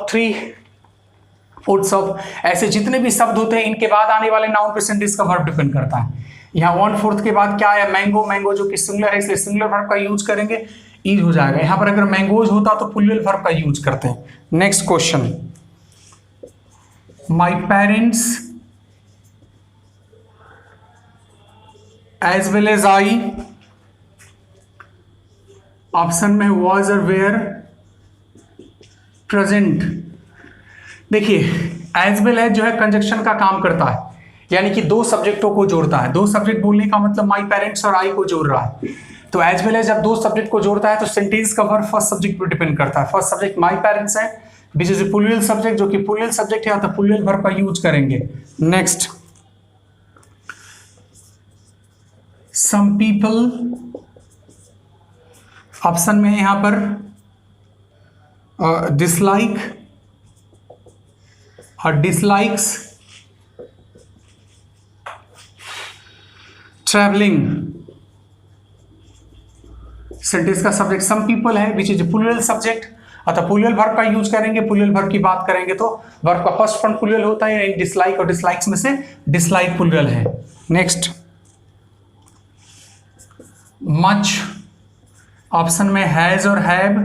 3/4 ऑफ, ऐसे जितने भी शब्द होते हैं इनके बाद आने वाले नाउन परसेंटेज का वर्ब डिपेंड करता है। यहाँ 1/4 के बाद क्या आया, मैंगो। मैंगो जो कि सिंगुलर है इसलिए सिंगुलर वर्ब का यूज करेंगे, इज हो जाएगा। यहाँ पर अगर मैंगोज होता तो प्लूरल वर्ब का यूज करते हैं। Next question, my parents as well as I, option में वॉज और वेयर प्रेजेंट। देखिए एज वेल एज जो है कंजक्शन का काम करता है, यानी कि दो सब्जेक्टों को जोड़ता है। दो सब्जेक्ट बोलने का मतलब माई पेरेंट्स और आई को जोड़ रहा है। तो एज वेल एज जब दो सब्जेक्ट को जोड़ता है तो सेंटेंस का वर्ब फर्स्ट सब्जेक्ट पर डिपेंड करता है। फर्स्ट सब्जेक्ट माई पेरेंट्स है, which is a plural subject, जो कि प्लूरल सब्जेक्ट है तो प्लूरल वर्ब का यूज करेंगे। नेक्स्ट, सम पीपल, ऑप्शन में है यहां पर डिसलाइक और डिसलाइक्स ट्रैवलिंग। सेंटेंस का सब्जेक्ट सम पीपल है, विच इज प्लूरल सब्जेक्ट, अतः प्लूरल वर्ब का यूज करेंगे। प्लूरल वर्ब की बात करेंगे तो वर्ब का फर्स्ट फॉर्म प्लूरल होता है, डिसलाइक और डिसलाइक्स में से डिसलाइक प्लूरल है। नेक्स्ट, मच, ऑप्शन में हैज और have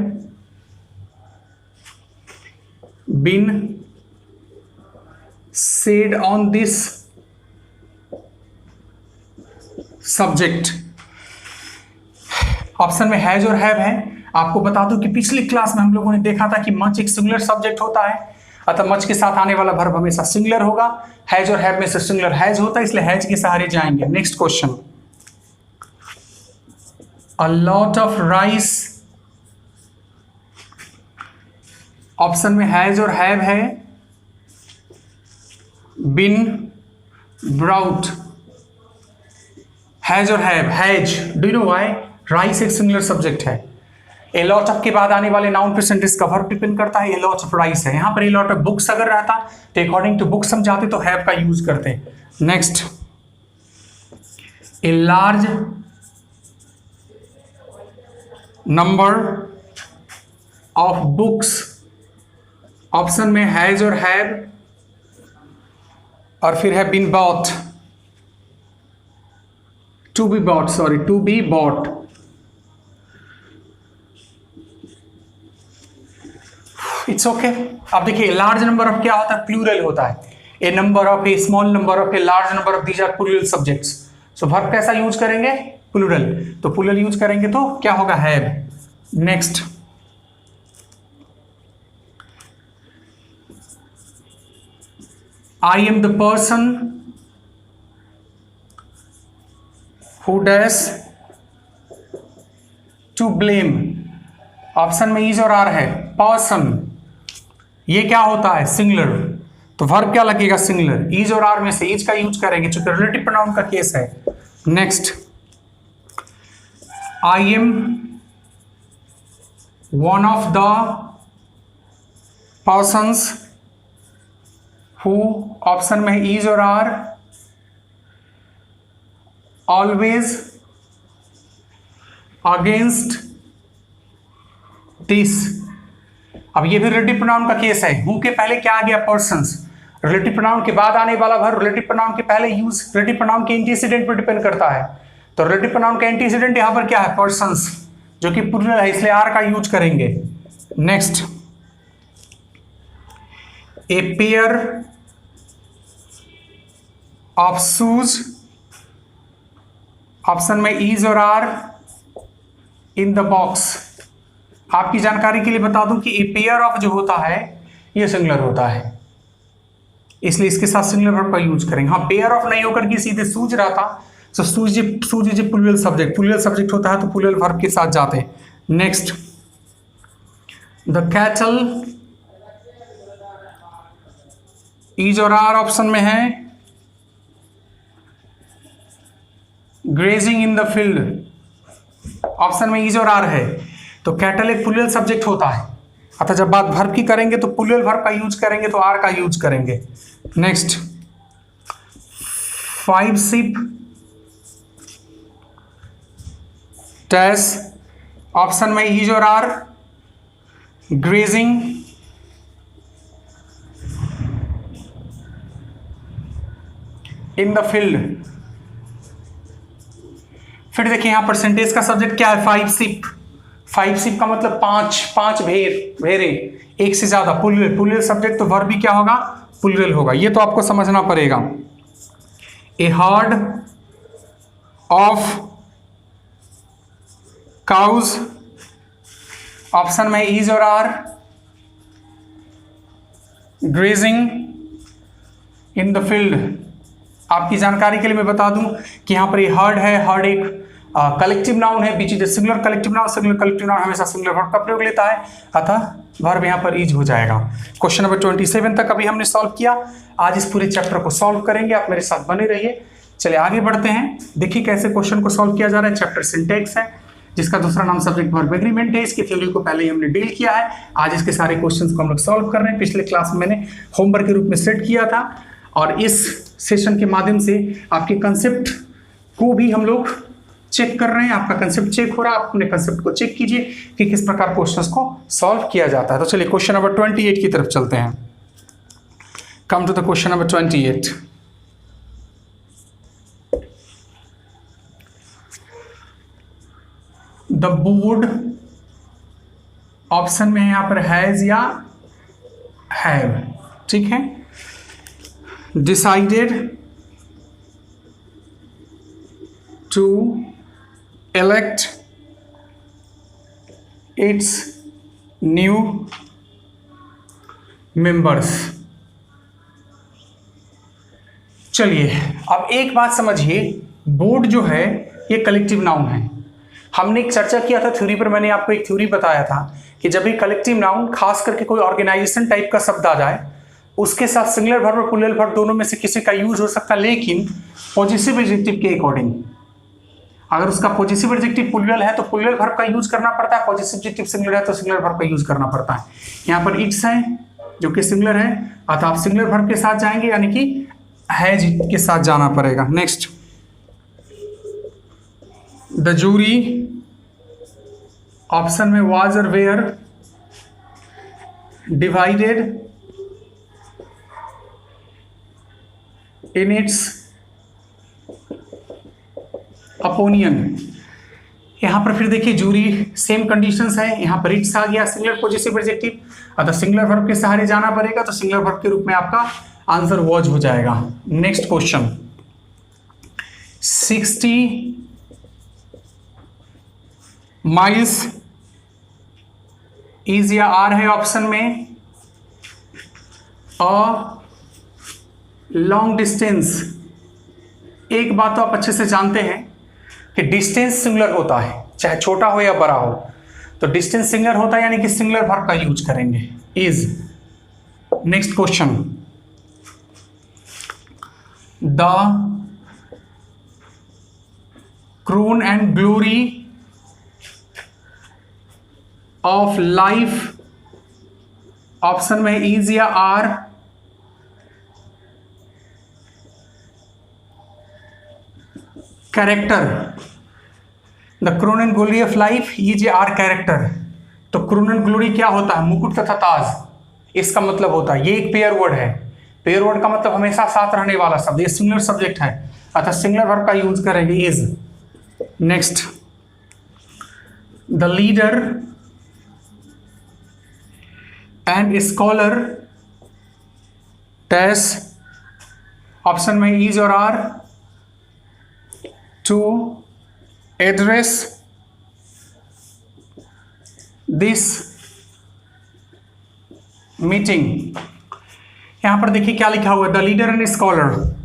been said on this subject. Option में हैज और हैव है। आपको बता दूं कि पिछली क्लास में हम लोगों ने देखा था कि मच एक सिंगुलर सब्जेक्ट होता है, अतः मच के साथ आने वाला वर्ब हमेशा सिंगुलर होगा। हैज और हैव में से सिंगुलर हैज होता है, इसलिए हैज के सहारे जाएंगे। Next question, a lot of rice, option में हैज और हैव है, been brought। हैज और have, has, do you know why, rice एक सिंगुलर सब्जेक्ट है। ए लॉट ऑफ के बाद आने वाले नाउन परसेंटेज का वर्ब डिपेंड करता है। ए लॉट ऑफ राइस है, यहां पर ए लॉट ऑफ बुक्स अगर रहता तो अकॉर्डिंग टू बुक्स हम जाते तो हैव का यूज करते। Next, a large number of books, option में हैज और हैव, और फिर है been bought, to be bought, sorry to be bought. It's okay. अब देखिए लार्ज नंबर ऑफ क्या होता है, प्लूरल होता है। A number of, a small number of, a large number of, these are plural subjects. So verb कैसा use करेंगे, plural, तो प्लूरल यूज करेंगे तो क्या होगा, have. Next, I am the person who dash to blame, option में is और are है, पर्सन, ये क्या होता है, सिंगुलर, तो वर्ब क्या लगेगा, सिंगुलर। इज और आर में से इज का यूज करेंगे क्योंकि रिलेटिव प्रोनाउन का केस है। Next, I M one of the persons who, option में इज और आर, ऑलवेज अगेंस्ट दिस। अब ये भी रिलेटिव प्रोनाउन का केस है। हु के पहले क्या आ गया, पर्सन्स, रिलेटिव प्रोनाउन के बाद आने वाला वर्ब रिलेटिव प्रोनाउन के पहले यूज रिलेटिव प्रोनाउन के एंटीसीडेंट पर डिपेंड करता है। तो रिलेटिव प्रोनाउन का एंटीसीडेंट यहां पर क्या है, पर्सन्स, जो कि प्लूरल है, इसलिए आर का यूज करेंगे। Next, a pair of shoes, option में इज और आर, इन द बॉक्स। आपकी जानकारी के लिए बता दूं कि ए पेयर ऑफ जो होता है ये सिंगुलर होता है, इसलिए इसके साथ सिंगुलर वर्ब का यूज करेंगे। हाँ, पेयर ऑफ नहीं होकर के सीधे सूज रहा था, तो सूज प्लूरल सब्जेक्ट, प्लूरल सब्जेक्ट होता है तो प्लूरल वर्ब के साथ जाते हैं। नेक्स्ट, द कैटल, इज और आर ऑप्शन में है, grazing in the field, option में इज और आर है, तो कैटल एक प्लूरल सब्जेक्ट होता है, अतः जब बात वर्ब की करेंगे तो प्लूरल वर्ब का यूज करेंगे तो आर का यूज करेंगे। नेक्स्ट, 5 sheep डैश, ऑप्शन में इज और are, grazing in the field. फिर देखिए यहां परसेंटेज का सब्जेक्ट क्या है, 5 sheep। 5 sheep का मतलब 5 भेड़े, एक से ज्यादा, प्लूरल सब्जेक्ट, तो वर्ब भी क्या होगा, प्लूरल होगा। ये तो आपको समझना पड़ेगा। A herd of cows, option में इज और are, grazing in the field. आपकी जानकारी के लिए मैं बता दूं कि यहां पर ये हर्ड है, हर्ड एक कलेक्टिव नाउन है, beach is singular collective noun, singular collective noun हमेशा सिंगुलर वर्ब का प्रयोग लेता है, अतः वर्ब यहां पर इज हो जाएगा। क्वेश्चन नंबर 27 तक अभी हमने सॉल्व किया। आज इस पूरे चैप्टर को सॉल्व करेंगे, आप मेरे साथ बने रहिए। चलिए आगे बढ़ते हैं, देखिए कैसे क्वेश्चन को सॉल्व किया जा रहा है। चैप्टर सिंटेक्स है, जिसका दूसरा नाम सब्जेक्ट वर्ब एग्रीमेंट है। इसकी थ्योरी को पहले ही हमने डील किया है, आज इसके सारे क्वेश्चंस को हम लोग सॉल्व कर रहे हैं। पिछले क्लास में मैंने होमवर्क के रूप में सेट किया था, और इस सेशन के माध्यम से आपके कंसेप्ट को भी हम लोग चेक कर रहे हैं। आपका कंसेप्ट चेक हो रहा है, आप अपने कंसेप्ट को चेक कीजिए कि किस प्रकार क्वेश्चंस को सॉल्व किया जाता है। तो चलिए क्वेश्चन नंबर 28 की तरफ चलते हैं। Come to the question number 28। The board, option में यहां पर हैज या हैव, ठीक है। Decided to elect its new members। चलिए अब एक बात समझिए, बोर्ड जो है ये कलेक्टिव नाउन है। हमने एक चर्चा किया था थ्योरी पर, मैंने आपको एक थ्योरी बताया था कि जब भी कलेक्टिव नाउन खास करके कोई ऑर्गेनाइजेशन टाइप का शब्द आ जाए, उसके साथ सिंगुलर वर्ब और प्लूरल वर्ब दोनों में से किसी का यूज हो सकता है, लेकिन पॉजिटिव एडजेक्टिव के अकॉर्डिंग। अगर उसका पॉजिटिव एडजेक्टिव प्लूरल है तो प्लूरल वर्ब का यूज करना पड़ता है, पॉजिटिव एडजेक्टिव सिंगुलर है तो सिंगुलर वर्ब का यूज करना पड़ता है। यहाँ पर इट्स है जो कि सिंगुलर है, अतः आप सिंगुलर वर्ब के साथ जाएंगे, यानी कि हैज के साथ जाना पड़ेगा। नेक्स्ट, द जूरी ऑप्शन में वाज और वेयर डिवाइडेड इन इट्स अपोनियन। यहां पर फिर देखिए जूरी सेम कंडीशंस है, यहां पर इट्स आ गया सिंगुलर पॉजिटिव एडजेक्टिव, अतः सिंगुलर वर्ब के सहारे जाना पड़ेगा, तो सिंगुलर वर्ब के रूप में आपका आंसर वाज हो जाएगा। नेक्स्ट क्वेश्चन 60 माइल्स इज या आर है ऑप्शन में, अ लॉन्ग डिस्टेंस। एक बात तो आप अच्छे से जानते हैं कि डिस्टेंस सिंगुलर होता है, चाहे छोटा हो या बड़ा हो, तो डिस्टेंस सिंगुलर होता है, यानी कि सिंगुलर वर्ब का यूज करेंगे is. Next question the crown and glory of life, option में इज या are, character. The crown and glory of life is या आर कैरेक्टर। तो क्रोन एंड ग्लोरी क्या होता है? मुकुट तथा ताज, इसका मतलब होता है, ये एक पेयर वर्ड है, पेयर वर्ड का मतलब हमेशा साथ रहने वाला शब्द, ये सिंगुलर सब्जेक्ट है, अतः सिंगुलर वर्ब का यूज करेंगे is. Next the leader and scholar dash, option में इज और are, to address this meeting. यहां पर देखिए क्या लिखा हुआ है, द लीडर एंड स्कॉलर।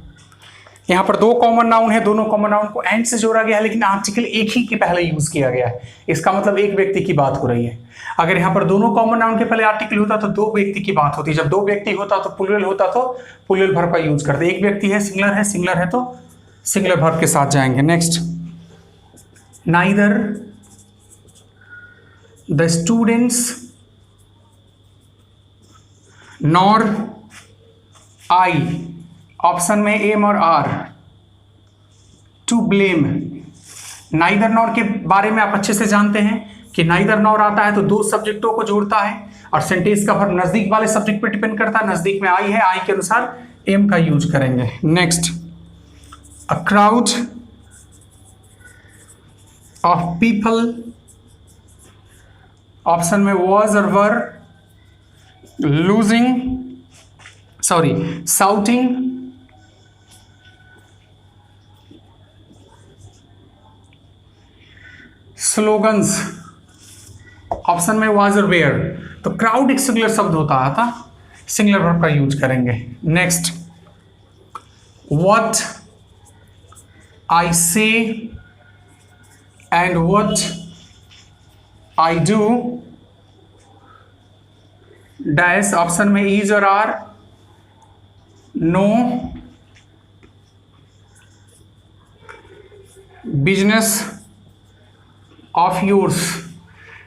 यहां पर दो कॉमन नाउन है, दोनों कॉमन नाउन को एंड से जोड़ा गया है, लेकिन आर्टिकल एक ही के पहले यूज किया गया है, इसका मतलब एक व्यक्ति की बात हो रही है। अगर यहां पर दोनों कॉमन नाउन के पहले आर्टिकल होता तो दो व्यक्ति की बात होती, जब दो व्यक्ति होता तो प्लूरल होता, तो प्लूरल वर्ब का यूज करते। एक व्यक्ति है, सिंगुलर है तो सिंगुलर वर्ब के साथ जाएंगे। Next neither the students nor I, option में एम और are, to blame. Neither nor के बारे में आप अच्छे से जानते हैं कि नाइदर नॉर आता है तो दो सब्जेक्टों को जोड़ता है और सेंटेंस का वर्ब नजदीक वाले सब्जेक्ट पर डिपेंड करता है, नजदीक में आई है, आई के अनुसार एम का यूज करेंगे। Next a crowd of people, option में वॉज और वर, साउटिंग, स्लोगन्स, ऑप्शन में वाज और वेयर। तो क्राउड एक सिंगुलर शब्द होता है, था सिंगुलर वर्ब का यूज करेंगे। Next what I say and what I do dash, option में इज और are, no business of yours.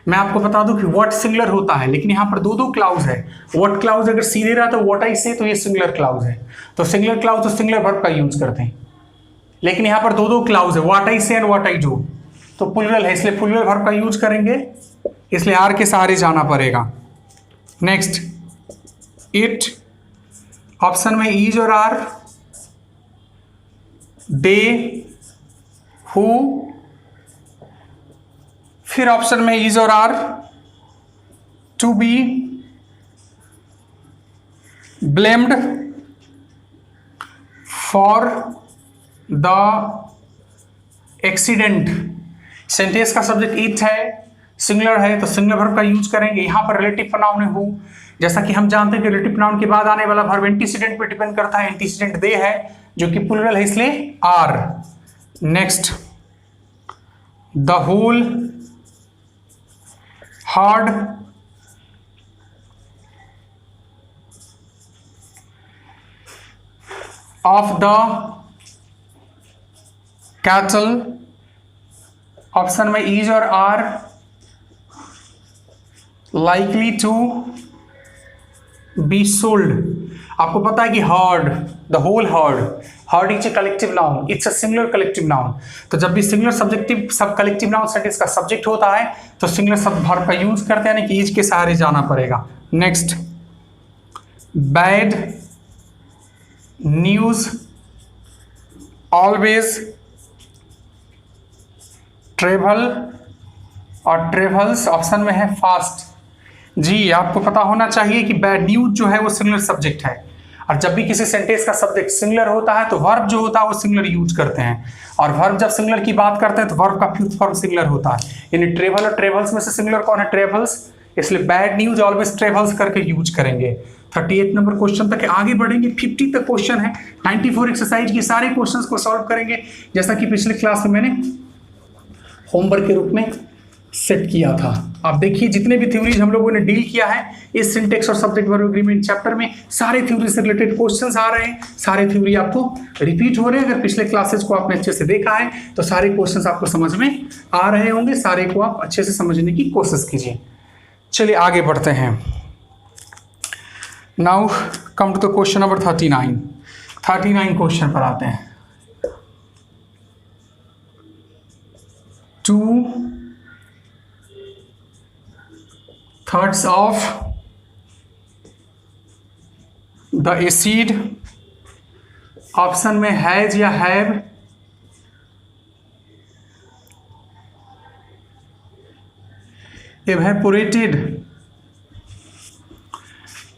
मैं आपको बता दूं कि व्हाट सिंगुलर होता है, लेकिन यहां पर दो क्लाउज है। व्हाट क्लाउज अगर सीधे रहा तो व्हाट आई से, तो ये सिंगुलर क्लाउज है, तो सिंगुलर क्लाउज तो सिंगुलर वर्ब का यूज करते हैं, लेकिन यहां पर दो क्लाउज है, what I say and what I do, तो प्लूरल है, इसलिए प्लूरल वर्ब का यूज करेंगे, इसलिए आर के सहारे जाना पड़ेगा। नेक्स्ट इट, ऑप्शन में इज और आर, दे, हु, फिर ऑप्शन में इज और are, to be blamed for the accident. Sentence का सब्जेक्ट इट है, सिंगुलर है तो सिंगुलर वर्ब का यूज करेंगे। यहां पर रिलेटिव प्रोनाउन है हु, जैसा कि हम जानते हैं कि रिलेटिव प्रोनाउन के बाद आने वाला वर्ब एंटीसीडेंट पर डिपेंड करता है, एंटीसीडेंट दे है जो कि प्लूरल है, इसलिए are. Next the whole herd of the cattle, option में इज और are, likely to be sold. आपको पता है कि herd, the whole herd is a collective noun, it's a singular collective noun. तो जब भी सिंगुलर सब्जेक्टिव सब कलेक्टिव नाउन सेंटेंस का सब्जेक्ट होता है तो सिंगुलर सब वर्ब का यूज करते हैं, यानी कि इज के सहारे जाना पड़ेगा। Next, bad news always travel और ट्रेवल्स ऑप्शन में है फास्ट। जी, आपको पता होना चाहिए कि बैड न्यूज जो है वो सिंगुलर सब्जेक्ट है, और जब भी किसी सेंटेंस का सब्जेक्ट सिंगुलर होता है तो वर्ब जो होता है वो सिंगुलर यूज करते हैं, और वर्ब जब सिंगुलर की बात करते हैं तो वर्ब का फिफ्थ फॉर्म सिंगुलर होता है। यानी ट्रेवल और ट्रेवल्स में से सिंगुलर कौन है? ट्रेवल्स, इसलिए बैड न्यूज ऑलवेज ट्रेवल्स करके यूज करेंगे। 38 नंबर क्वेश्चन तक आगे बढ़ेंगे, 50 तक क्वेश्चन है। 94 एक्सरसाइज के सारे क्वेश्चंस को सॉल्व करेंगे, जैसा कि पिछले क्लास में मैंने होमवर्क के रूप में सेट किया था। आप देखिए जितने भी थ्योरीज हम लोगों ने डील किया है इस सिंटेक्स और सब्जेक्ट वर्ब एग्रीमेंट चैप्टर में, सारे थ्योरी से रिलेटेड क्वेश्चंस आ रहे हैं, सारे थ्योरी आपको रिपीट हो रहे हैं। अगर पिछले क्लासेस को आपने अच्छे से देखा है तो सारे क्वेश्चंस आपको समझ में आ रहे होंगे, सारे को आप अच्छे से समझने की कोशिश कीजिए। चलिए आगे बढ़ते हैं। Now come to the question number 39 question पर आते हैं। 2/3 of the acid ऑप्शन में हैज या हैव evaporated,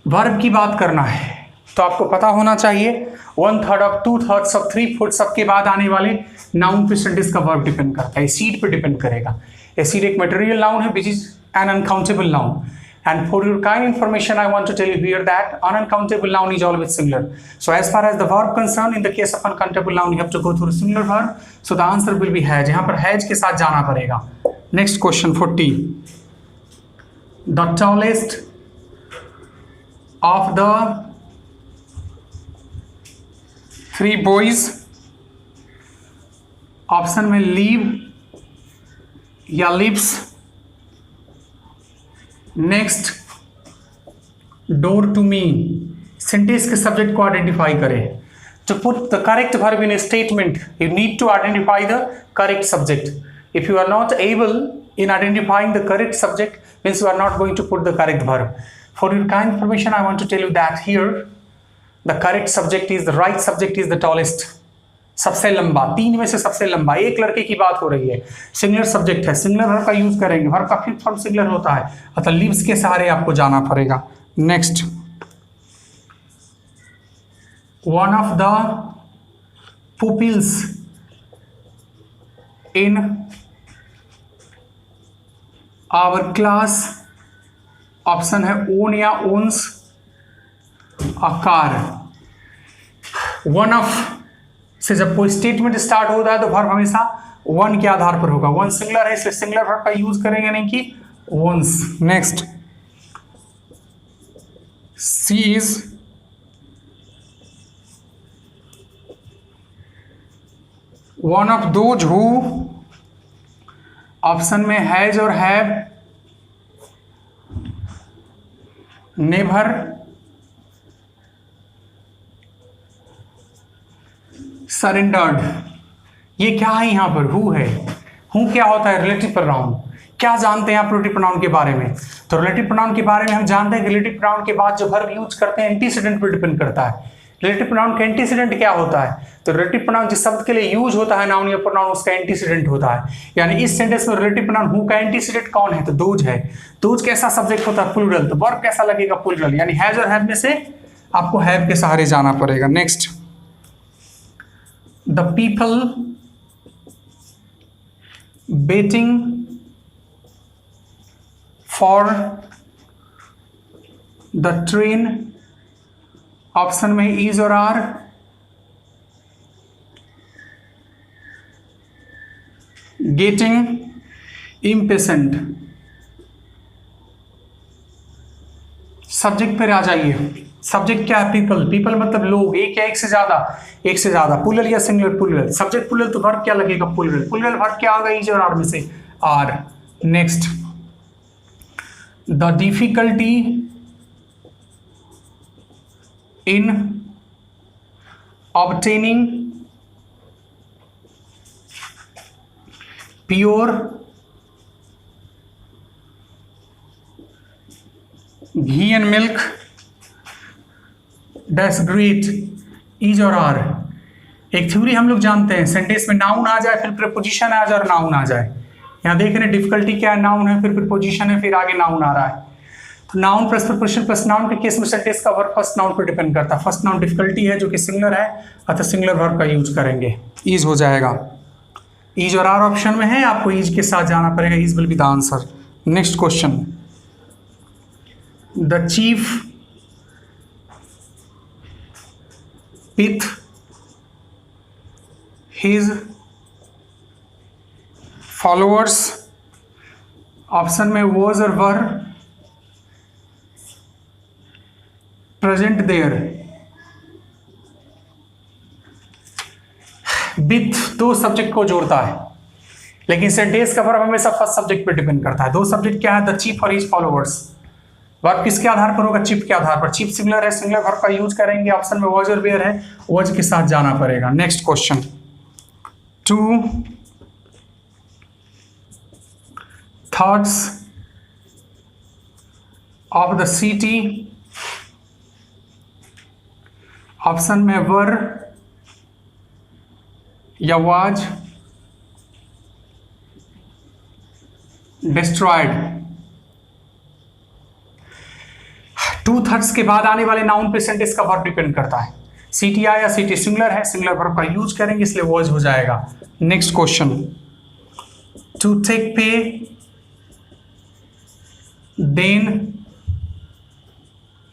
वर्ब की बात करना है तो आपको पता होना चाहिए 1/3 ऑफ 2/3 ऑफ 3/4 के बाद आने वाले नाउन पे सेंटेंस का वर्ब डिपेंड करता है, एसिड पे डिपेंड करेगा। एसिड एक मटेरियल नाउन है which is an uncountable noun, and for your kind information I want to tell you here that uncountable noun is always singular. So as far as the verb concerned, in the case of uncountable noun you have to go through a singular verb, so the answer will be has। यहाँ पर has के साथ जाना पड़ेगा। Next question 40, the tallest of the 3 boys option में live या lives। Next, door to me, sentence के subject को आइडेंटिफाई करें। To put the correct verb in a statement you need to identify the correct subject. If you are not able in identifying the correct subject means you are not going to put the correct verb. For your kind information I want to tell you that here the correct subject is the right subject is the tallest, सबसे लंबा, 3 में से सबसे लंबा। एक लड़के की बात हो रही है, सिंगुलर सब्जेक्ट है, सिंगुलर वर्ब का यूज करेंगे, वर्ब का फिफ्थ फॉर्म सिंगुलर होता है, अतः लिव्स के सहारे आपको जाना पड़ेगा। Next, one of the pupils in our class option है ओन या owns a car. One of से जब कोई स्टेटमेंट स्टार्ट होता है तो वर्ब हमेशा वन के आधार पर होगा, वन सिंगुलर है इसलिए सिंगुलर वर्ब का यूज करेंगे, नहीं कि once. Next, she is one of those who option में हैज और हैव नेवर सरेंडर्ड। ये क्या है यहाँ पर? हु है। हु क्या होता है? Relative pronoun. क्या जानते हैं आप रिलेटिव प्रोनाउन के बारे में? तो रिलेटिव प्रोनाउन के बारे में हम जानते हैं कि रिलेटिव प्रोनाउन के बाद जो वर्ब यूज करते हैं एंटीसीडेंट पर डिपेंड करता है। रिलेटिव प्रोनाउन का एंटीसीडेंट क्या होता है? तो रिलेटिव प्रोनाउन जिस शब्द के लिए यूज होता है नाउन या प्रोनाउन उसका एंटीसीडेंट होता है। यानी इस सेंटेंस में रिलेटिव प्रोनाउन हु का एंटीसीडेंट कौन है? तो दोज है। दोज कैसा सब्जेक्ट होता है? प्लूरल। तो वर्ब कैसा लगेगा? प्लूरल। यानी हैज और हैव में से आपको हैव के सहारे जाना पड़ेगा। Next, the people waiting for the train option में is और are getting impatient। सब्जेक्ट पर आ जाइए। सब्जेक्ट क्या है? पीपल। पीपल मतलब लोग, एक या एक से ज्यादा, एक से ज्यादा, प्लूरल या सिंगुलर? प्लूरल। सब्जेक्ट प्लूरल तो वर्ब क्या लगेगा? प्लूरल। प्लूरल वर्ब क्या होगा? इज और आर में से are. Next, the difficulty in obtaining pure ghee and milk dash great is और आर। एक थ्योरी हम लोग जानते हैं, सेंटेंस में नाउन आ जाए फिर प्रीपोजिशन आ जाए और नाउन आ जाए। यहाँ देख रहे हैं डिफिकल्टी क्या है, नाउन है फिर प्रीपोजिशन है फिर आगे नाउन आ रहा है। तो noun plus preposition plus noun के केस में सेंटेंस का वर्ब फर्स्ट नाउन पर डिपेंड करता है। फर्स्ट नाउन डिफिकल्टी है जो कि सिंगुलर है, अतः सिंगुलर वर्ब का यूज करेंगे, ईज हो जाएगा। ईज और आर ऑप्शन में है, आपको ईज के साथ जाना पड़ेगा, is will be the answer. Next question, the chief with his followers, option में was और were present there। with दो सब्जेक्ट को जोड़ता है, लेकिन सेंटेंस का वर्ब हमेशा फर्स्ट सब्जेक्ट पे डिपेंड करता है। दो सब्जेक्ट क्या है, द चीफ और हिज फॉलोअर्स। वर्ब किसके आधार पर होगा, चीफ के आधार पर। चीफ सिंगुलर है, सिंगुलर वर्ब का यूज करेंगे। ऑप्शन में वॉज और वेयर है, वॉज के साथ जाना पड़ेगा। Next question, two thirds of the city, option में वर या वाज डिस्ट्रॉयड। टू थर्ड्स के बाद आने वाले नाउन पे सेंटेंस का वर्ब डिपेंड करता है। सिटी आया, सिटी सिंगुलर है, सिंगुलर वर्ब का यूज करेंगे इसलिए वॉज हो जाएगा। नेक्स्ट क्वेश्चन, टू टेक पे देन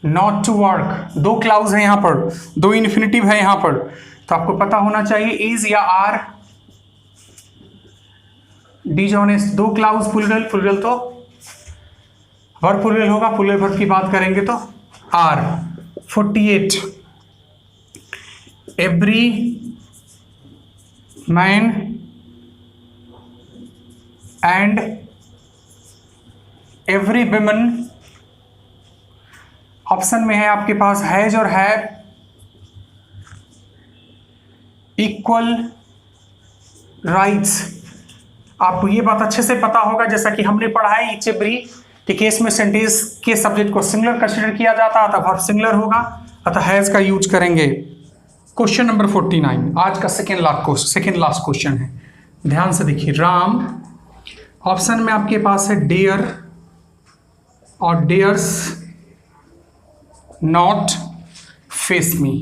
नॉट टू वर्क। दो क्लाउज है यहां पर, दो इन्फिनिटिव है यहां पर, तो आपको पता होना चाहिए इज या आर डिसऑनेस्ट। दो क्लाउज प्लूरल, प्लूरल तो वर्ब प्लूरल होगा, प्लूरल वर्ब की बात करेंगे तो are. 48 every man and every woman, option में है आपके पास हैज और हैव इक्वल राइट्स। आपको ये बात अच्छे से पता होगा, जैसा कि हमने पढ़ा है ईच एवरी के केस में सेंटेंस के सब्जेक्ट को सिंगुलर कंसीडर किया जाता है, अतः वर्ब सिंगुलर होगा, अतः हैज का यूज करेंगे। क्वेश्चन नंबर 49 आज का सेकेंड लास्ट क्वेश्चन है, ध्यान से देखिए। राम, ऑप्शन में आपके पास है डेयर और डेयर्स नॉट फेस मी।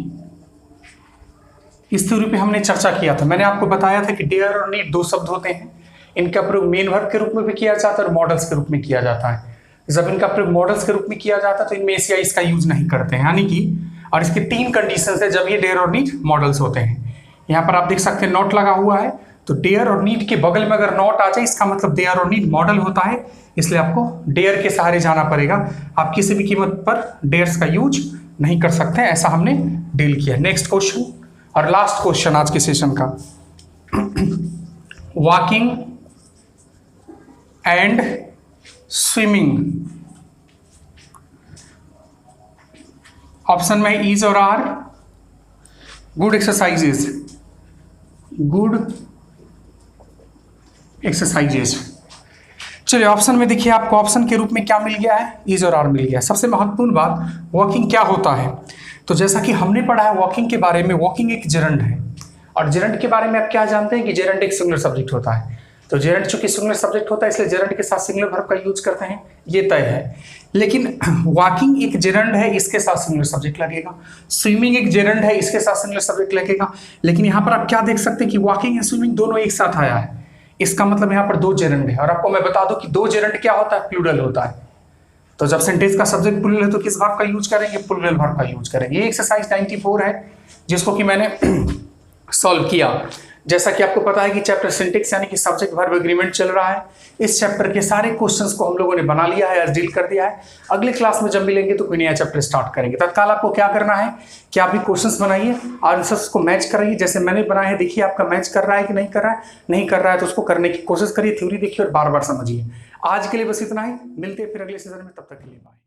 इस थ्योरी पे हमने चर्चा किया था, मैंने आपको बताया था कि डेयर और नीड दो शब्द होते हैं, इनका प्रयोग मेन वर्ब के रूप में भी किया जाता है और मॉडल्स के रूप में किया जाता है। जब इनका प्रयोग मॉडल्स के रूप में किया जाता है तो इनमें एशिया इसका यूज नहीं करते हैं, यानी कि, और इसके तीन कंडीशंस है जब ये डेयर और नीड मॉडल्स होते हैं। यहाँ पर आप देख सकते हैं नॉट लगा हुआ है, तो डेयर और नीड के बगल में अगर नॉट आ जाए इसका मतलब डेयर और नीड मॉडल होता है, इसलिए आपको डेयर के सहारे जाना पड़ेगा। आप किसी भी कीमत पर डेयर्स का यूज नहीं कर सकते, ऐसा हमने डील किया। नेक्स्ट क्वेश्चन और लास्ट क्वेश्चन आज के सेशन का, वॉकिंग एंड स्विमिंग, ऑप्शन में इज और are good exercises, good exercises. चलिए ऑप्शन में देखिए, आपको ऑप्शन के रूप में क्या मिल गया है, इज और आर मिल गया है। सबसे महत्वपूर्ण बात, वॉकिंग क्या होता है, तो जैसा कि हमने पढ़ा है वॉकिंग के बारे में, वॉकिंग एक जेरंड है, और जेरंड के बारे में आप क्या जानते हैं कि जेरंड एक सिंगुलर सब्जेक्ट होता है। तो जेरंड चूंकि सिंगुलर सब्जेक्ट होता है इसलिए जेरंड के साथ सिंगुलर वर्ब का यूज करते हैं, ये तय है। लेकिन वॉकिंग एक जेरंड है, इसके साथ सिंगुलर सब्जेक्ट लगेगा। स्विमिंग एक जेरंड है, इसके साथ सिंगुलर सब्जेक्ट लगेगा। लेकिन यहाँ पर आप क्या देख सकते हैं कि वॉकिंग एंड स्विमिंग दोनों एक साथ आया है, इसका मतलब यहाँ पर दो जेरंड है। और आपको मैं बता दूं कि दो जेरंड क्या होता है, प्लूरल होता है। तो जब सेंटेंस का सब्जेक्ट प्लूरल है तो किस वर्ब का यूज करेंगे, प्लूरल वर्ब का यूज करेंगे। ये एक्सरसाइज 94 है जिसको कि मैंने सॉल्व किया। जैसा कि आपको पता है कि चैप्टर सिंटेक्स यानी कि सब्जेक्ट वर्ब एग्रीमेंट चल रहा है, इस चैप्टर के सारे क्वेश्चंस को हम लोगों ने बना लिया है, आज डील कर दिया है। अगले क्लास में जब मिलेंगे तो कोई नया चैप्टर स्टार्ट करेंगे। तत्काल आपको क्या करना है कि आप भी क्वेश्चंस बनाइए, आंसर्स को मैच कराइए, जैसे मैंने बनाया है। देखिए आपका मैच कर रहा है कि नहीं कर रहा है, नहीं कर रहा है तो उसको करने की कोशिश करिए, थ्योरी देखिए और बार बार समझिए। आज के लिए बस इतना ही, मिलते हैं फिर अगले सीजन में, तब तक के लिए बाय।